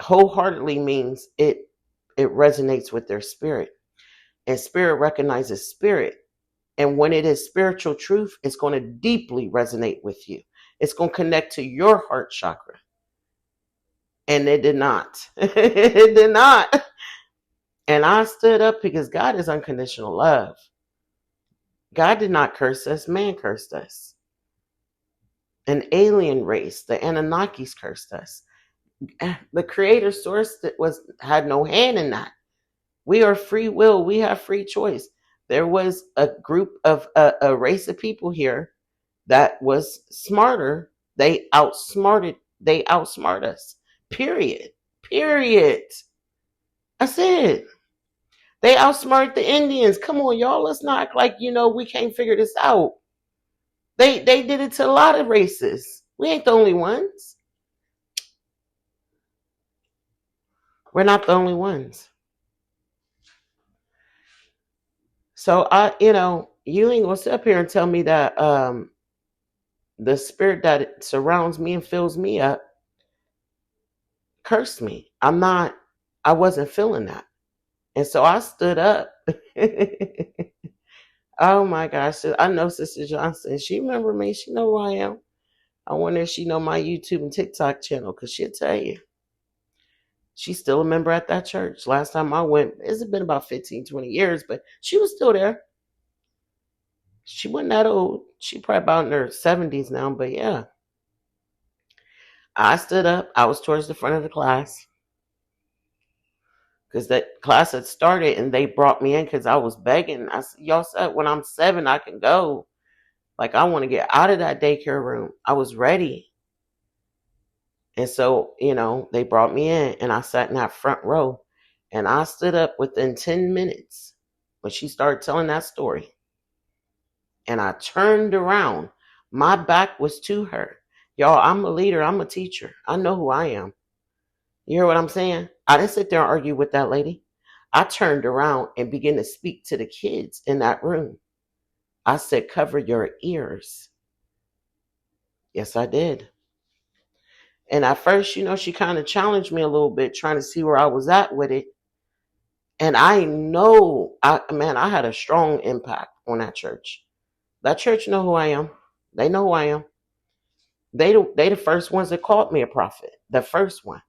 [SPEAKER 1] Wholeheartedly means it resonates with their spirit, and spirit recognizes spirit. And when it is spiritual truth, it's going to deeply resonate with you. It's going to connect to your heart chakra. And it did not. It did not. And I stood up because God is unconditional love. God did not curse us, man cursed us. An alien race, the Anunnakis, cursed us. The creator source had no hand in that. We are free will. We have free choice. There was a group of a race of people here that was smarter. They outsmarted us. Period. That's it. They outsmarted the Indians. Come on, y'all. Let's not act like, we can't figure this out. They did it to a lot of races. We ain't the only ones. We're not the only ones. So you ain't gonna sit up here and tell me that the spirit that surrounds me and fills me up cursed me. I wasn't feeling that. And so I stood up. Oh my gosh. I know Sister Johnson. She remember me. She know who I am. I wonder if she know my YouTube and TikTok channel, because she'll tell you. She's still a member at that church. Last time I went, it's been about 15, 20 years, but she was still there. She wasn't that old. She probably about in her 70s now, but yeah. I stood up. I was towards the front of the class. because that class had started and they brought me in because I was begging. I said, y'all said when I'm 7, I can go. Like, I want to get out of that daycare room. I was ready. And so, they brought me in and I sat in that front row and I stood up within 10 minutes when she started telling that story. And I turned around. My back was to her. Y'all, I'm a leader. I'm a teacher. I know who I am. You hear what I'm saying? I didn't sit there and argue with that lady. I turned around and began to speak to the kids in that room. I said, cover your ears. Yes, I did. And at first, she kind of challenged me a little bit, trying to see where I was at with it. And I know, I had a strong impact on that church. That church know who I am. They know who I am. They the first ones that called me a prophet. The first one.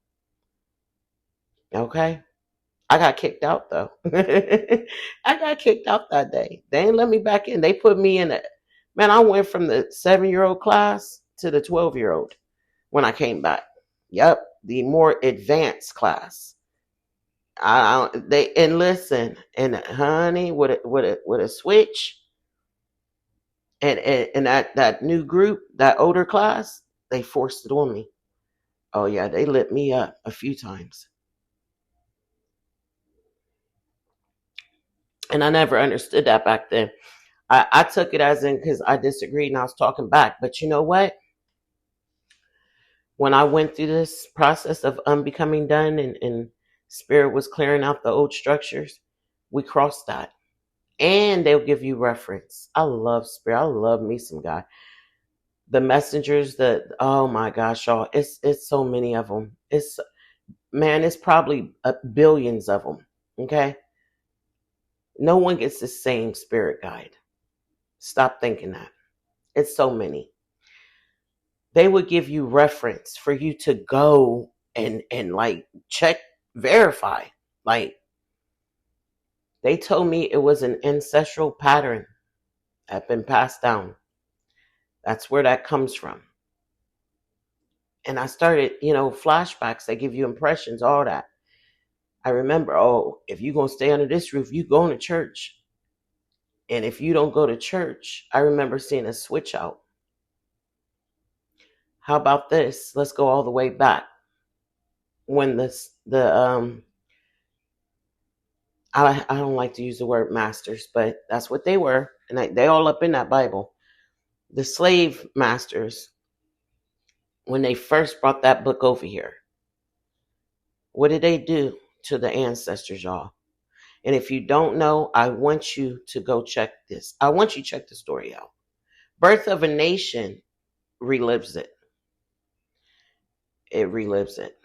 [SPEAKER 1] Okay? I got kicked out though. I got kicked out that day. They didn't let me back in. They put me in I went from the 7-year-old class to the 12-year-old when I came back. Yep, the more advanced class. And listen, and honey, with a switch, and that new group, that older class, they forced it on me. Oh yeah, they lit me up a few times. And I never understood that back then. I took it as in because I disagreed and I was talking back. But you know what? When I went through this process of unbecoming done and Spirit was clearing out the old structures, we crossed that. And they'll give you reference. I love Spirit. I love me some guy. The messengers, oh my gosh, y'all, it's so many of them. It's probably billions of them. Okay, no one gets the same Spirit guide. Stop thinking that. It's so many. They would give you reference for you to go and like check, verify. Like, they told me it was an ancestral pattern that had been passed down. That's where that comes from. And I started, flashbacks. They give you impressions, all that. I remember, if you're going to stay under this roof, you going to church. And if you don't go to church, I remember seeing a switch out. How about this? Let's go all the way back. When I don't like to use the word masters, but that's what they were. And they all up in that Bible. The slave masters, when they first brought that book over here, what did they do to the ancestors, y'all? And if you don't know, I want you to go check this. I want you to check the story out. Birth of a Nation relives it. It relives it.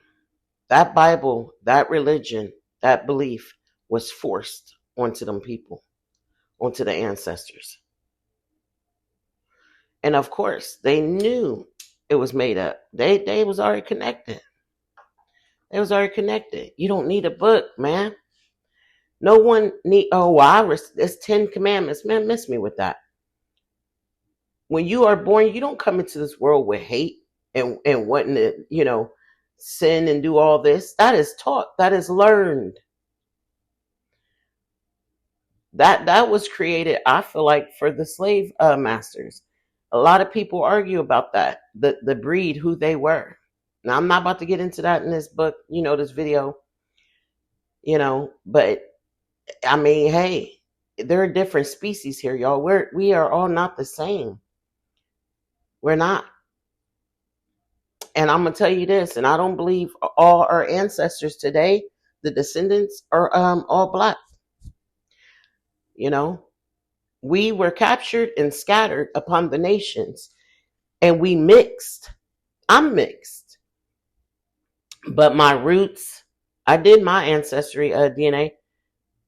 [SPEAKER 1] That Bible, that religion, that belief was forced onto them people, onto the ancestors. And of course, they knew it was made up. They was already connected. They was already connected. You don't need a book, man. No one need. It's 10 Commandments. Man, miss me with that. When you are born, you don't come into this world with hate and wanting to, sin and do all this. That is taught. That is learned. That was created, I feel like, for the slave masters. A lot of people argue about that, the breed, who they were. Now, I'm not about to get into that in this book, this video, but I mean, hey, there are different species here, y'all. We are all not the same. We're not. And I'm going to tell you this, and I don't believe all our ancestors today, the descendants, are all black. We were captured and scattered upon the nations, and we mixed. I'm mixed. But my roots, I did my ancestry DNA.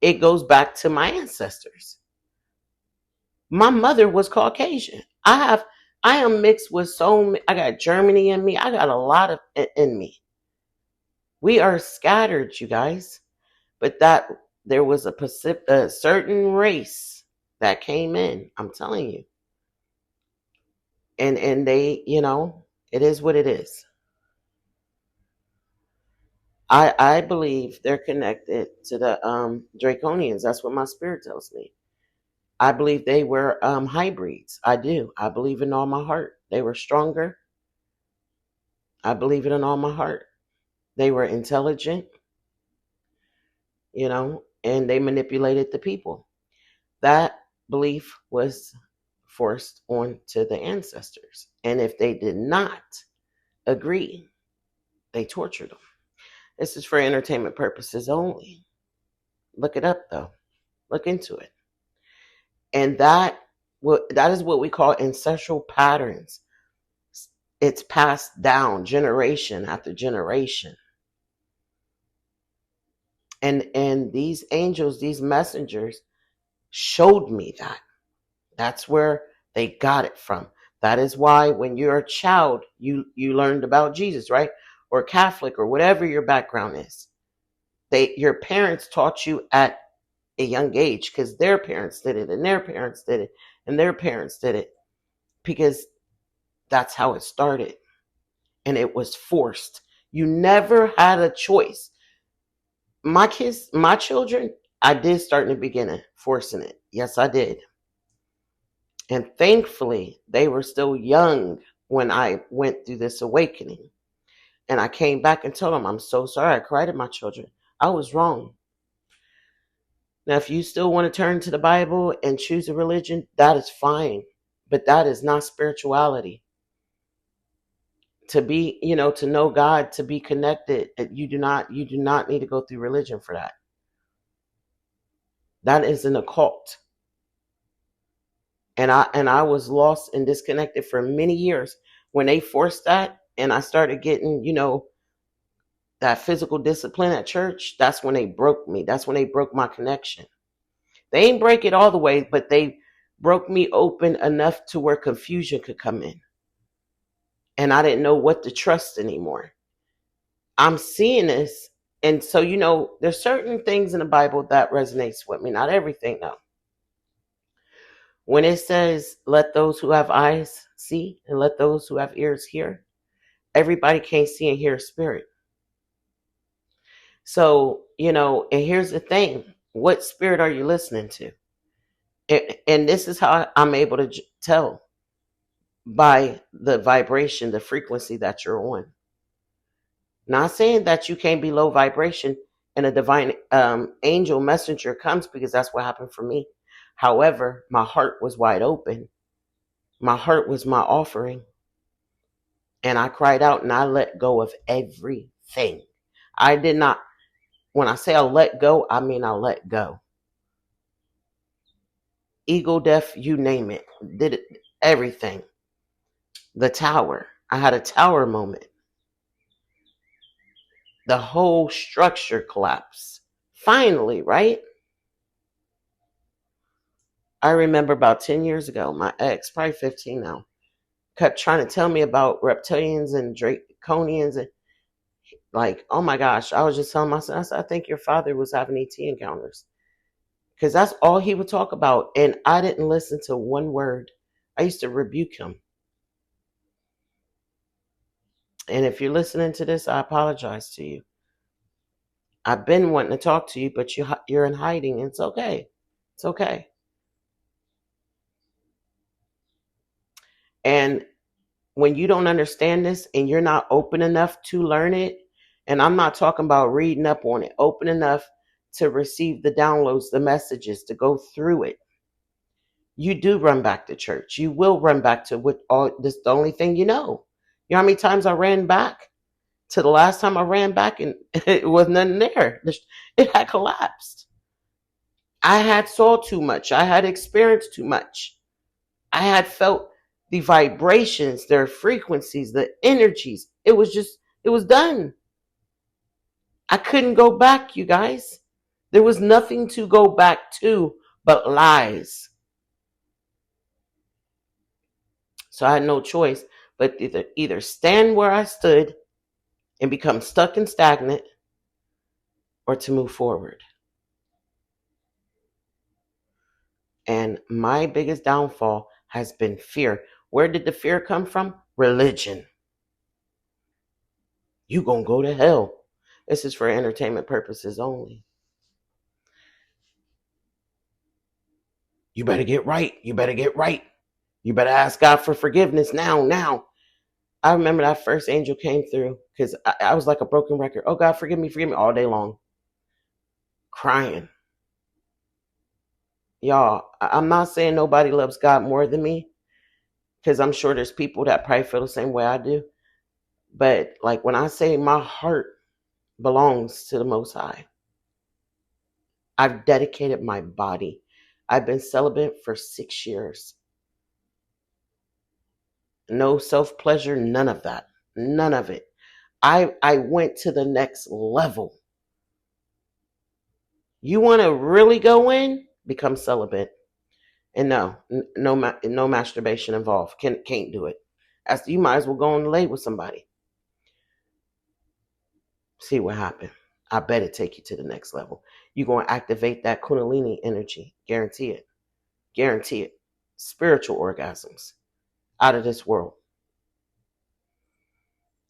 [SPEAKER 1] It goes back to my ancestors. My mother was Caucasian. I am mixed with I got Germany in me. I got a lot of it in me. We are scattered, you guys. But there was a certain race that came in. I'm telling you. And they, it is what it is. I believe they're connected to the Draconians. That's what my spirit tells me. I believe they were hybrids. I do. I believe in all my heart. They were stronger. I believe it in all my heart. They were intelligent, and they manipulated the people. That belief was forced onto the ancestors. And if they did not agree, they tortured them. This is for entertainment purposes only. Look it up, though. Look into it. And that is what we call ancestral patterns. It's passed down generation after generation. And these angels, these messengers, showed me that. That's where they got it from. That is why when you're a child, you learned about Jesus, right? Or Catholic or whatever your background is. Your parents taught you at a young age because their parents did it and their parents did it and their parents did it, because that's how it started. And it was forced. You never had a choice. My children, I did start in the beginning, forcing it. Yes, I did. And thankfully, they were still young when I went through this awakening. And I came back and told them, I'm so sorry. I cried at my children. I was wrong. Now, if you still want to turn to the Bible and choose a religion, that is fine. But that is not spirituality. To be, to know God, to be connected, you do not need to go through religion for that. That is an occult. And I was lost and disconnected for many years when they forced that, and I started getting, that physical discipline at church. That's when they broke me. That's when they broke my connection. They ain't break it all the way, but they broke me open enough to where confusion could come in. And I didn't know what to trust anymore. I'm seeing this. And so, there's certain things in the Bible that resonates with me. Not everything, though. When it says, let those who have eyes see and let those who have ears hear, everybody can't see and hear spirit. So, and here's the thing. What spirit are you listening to? And this is how I'm able to tell by the vibration, the frequency that you're on. Not saying that you can't be low vibration and a divine angel messenger comes, because that's what happened for me. However, my heart was wide open. My heart was my offering. And I cried out and I let go of everything. I did not, when I say I let go, I mean I let go. Ego, death, you name it. Did it, everything. The tower. I had a tower moment. The whole structure collapsed. Finally, right? I remember about 10 years ago, my ex, probably 15 now, kept trying to tell me about reptilians and draconians. And like, oh my gosh, I was just telling myself, I said, I think your father was having ET encounters. Because that's all he would talk about. And I didn't listen to one word. I used to rebuke him. And if you're listening to this, I apologize to you. I've been wanting to talk to you, but you're in hiding. It's okay. It's okay. And when you don't understand this and you're not open enough to learn it, and I'm not talking about reading up on it, open enough to receive the downloads, the messages, to go through it, you do run back to church. You will run back to what all this, the only thing you know. You know how many times I ran back to the last time I ran back and it was nothing there. It had collapsed. I had saw too much. I had experienced too much. I had felt the vibrations, their frequencies, the energies. It was done. I couldn't go back, you guys. There was nothing to go back to but lies. So I had no choice but either stand where I stood and become stuck and stagnant, or to move forward. And my biggest downfall has been fear. Where did the fear come from? Religion. You gonna go to hell. This is for entertainment purposes only. You better get right. You better get right. You better ask God for forgiveness now. I remember that first angel came through because I was like a broken record. Oh, God, forgive me all day long. Crying. Y'all, I'm not saying nobody loves God more than me, because I'm sure there's people that probably feel the same way I do. But like when I say my heart belongs to the Most High, I've dedicated my body. I've been celibate for 6 years. No self-pleasure, none of that. None of it. I went to the next level. You want to really go in? Become celibate. And no masturbation involved. Can't do it. As you might as well go and lay with somebody. See what happens. I bet it take you to the next level. You're going to activate that Kundalini energy. Guarantee it. Guarantee it. Spiritual orgasms. Out of this world.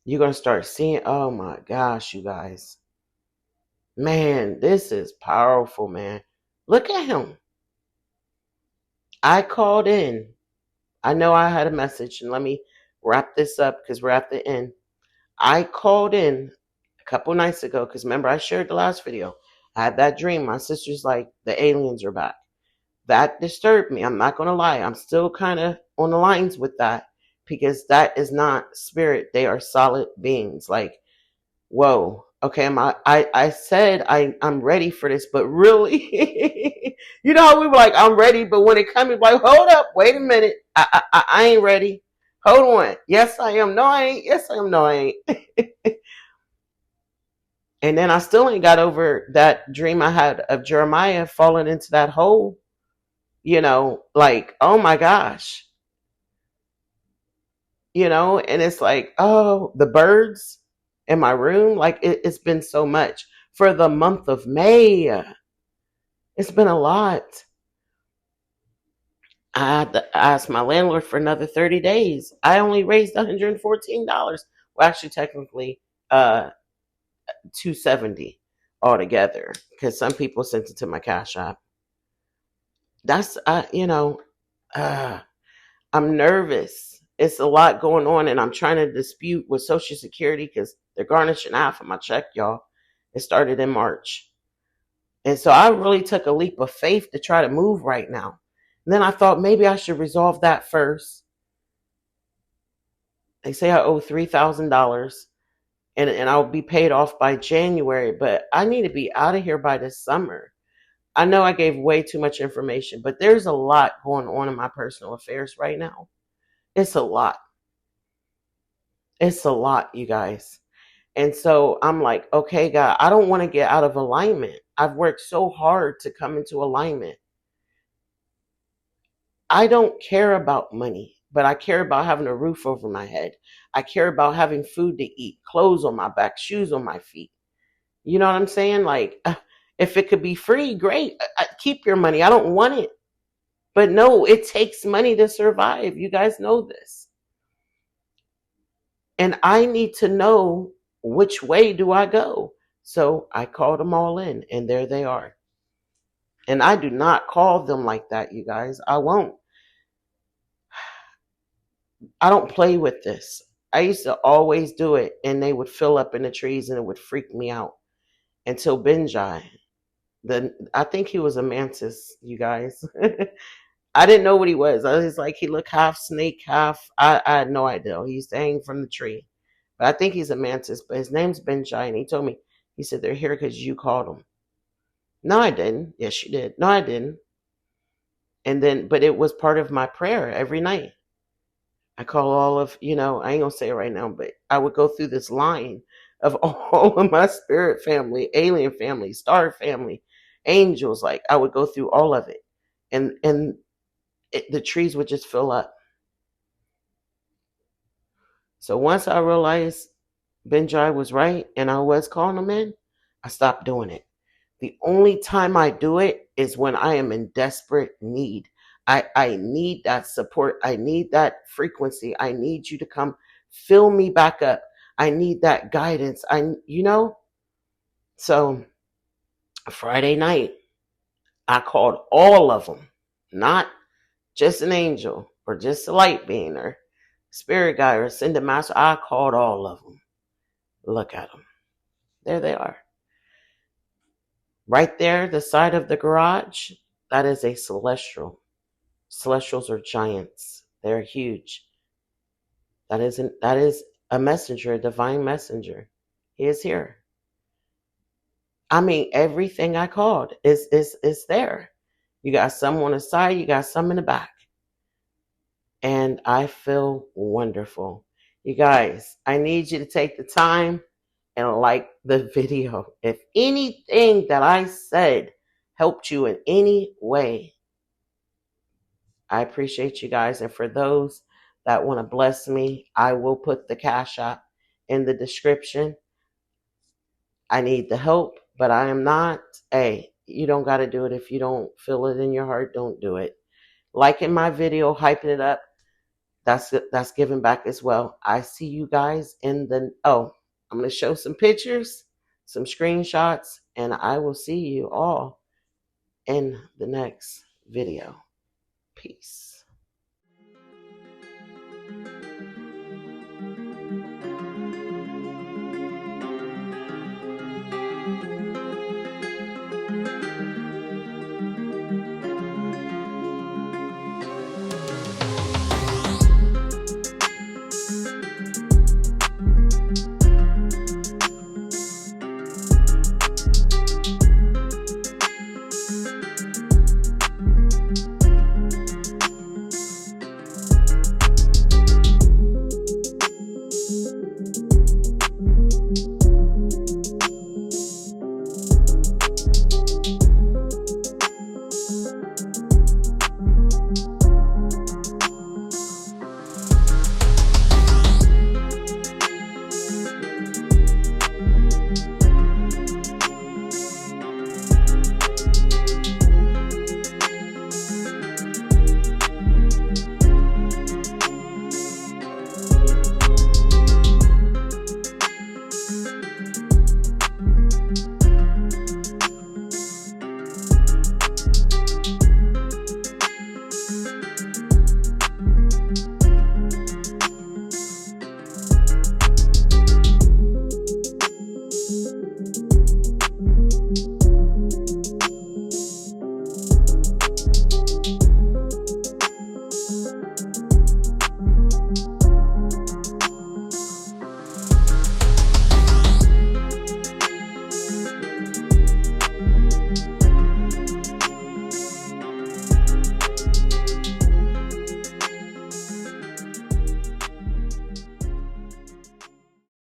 [SPEAKER 1] You're going to start seeing, oh my gosh, you guys. Man, this is powerful, man. Look at him. I called in. I know I had a message, and let me wrap this up because we're at the end. I called in a couple nights ago because remember I shared the last video. I had that dream. My sister's like, the aliens are back. That disturbed me. I'm not going to lie. I'm still kind of on the lines with that because that is not spirit. They are solid beings. Like, whoa. Okay, I said I'm ready for this, but really, you know how we were like, I'm ready, but when it comes, like, hold up, wait a minute, I ain't ready. Hold on. Yes, I am. No, I ain't. Yes, I am. No, I ain't. And then I still ain't got over that dream I had of Jeremiah falling into that hole. Like, oh my gosh. And it's like, oh, the birds in my room. Like, it's been so much. For the month of May, it's been a lot. I had to ask my landlord for another 30 days. I only raised $114. Well, actually, technically, $270 altogether because some people sent it to my Cash App. That's I'm nervous. It's a lot going on, and I'm trying to dispute with Social Security because they're garnishing half of my check, y'all. It started in March, and so I really took a leap of faith to try to move right now. And then I thought maybe I should resolve that first. They say I owe $3,000. And I'll be paid off by January, but I need to be out of here by this summer. I know I gave way too much information, but there's a lot going on in my personal affairs right now. It's a lot. It's a lot, you guys. And so I'm like, okay, God, I don't want to get out of alignment. I've worked so hard to come into alignment. I don't care about money, but I care about having a roof over my head. I care about having food to eat, clothes on my back, shoes on my feet. You know what I'm saying? Like, if it could be free, great. Keep your money. I don't want it. But no, it takes money to survive. You guys know this. And I need to know which way do I go. So I called them all in, and there they are. And I do not call them like that, you guys. I won't. I don't play with this. I used to always do it, and they would fill up in the trees, and it would freak me out until Benjai. I think he was a mantis, you guys. I didn't know what he was. I was like, he looked half snake, half. I had no idea. He used to hang from the tree. But I think he's a mantis. But his name's Benjai, and he told me, he said, they're here because you called them. No, I didn't. Yes, you did. No, I didn't. And then, but it was part of my prayer every night. I call all of, I ain't going to say it right now, but I would go through this line of all of my spirit family, alien family, star family, angels. Like, I would go through all of it. And the trees would just fill up. So once I realized Benjai was right and I was calling him in, I stopped doing it. The only time I do it is when I am in desperate need. I need that support. I need that frequency. I need you to come fill me back up. I need that guidance. So Friday night, I called all of them, not just an angel or just a light being or spirit guide or ascended master. I called all of them. Look at them. There they are. Right there, the side of the garage, that is a celestial. Celestials are giants. They're huge. That is a messenger, a divine messenger. He is here. I mean, everything I called is there. You got some on the side, you got some in the back. And I feel wonderful. You guys, I need you to take the time and like the video. If anything that I said helped you in any way, I appreciate you guys. And for those that want to bless me, I will put the Cash App in the description. I need the help, but I am not. Hey, you don't got to do it. If you don't feel it in your heart, don't do it. Liking my video, hyping it up, that's giving back as well. I see you guys in the, I'm going to show some pictures, some screenshots, and I will see you all in the next video. Peace.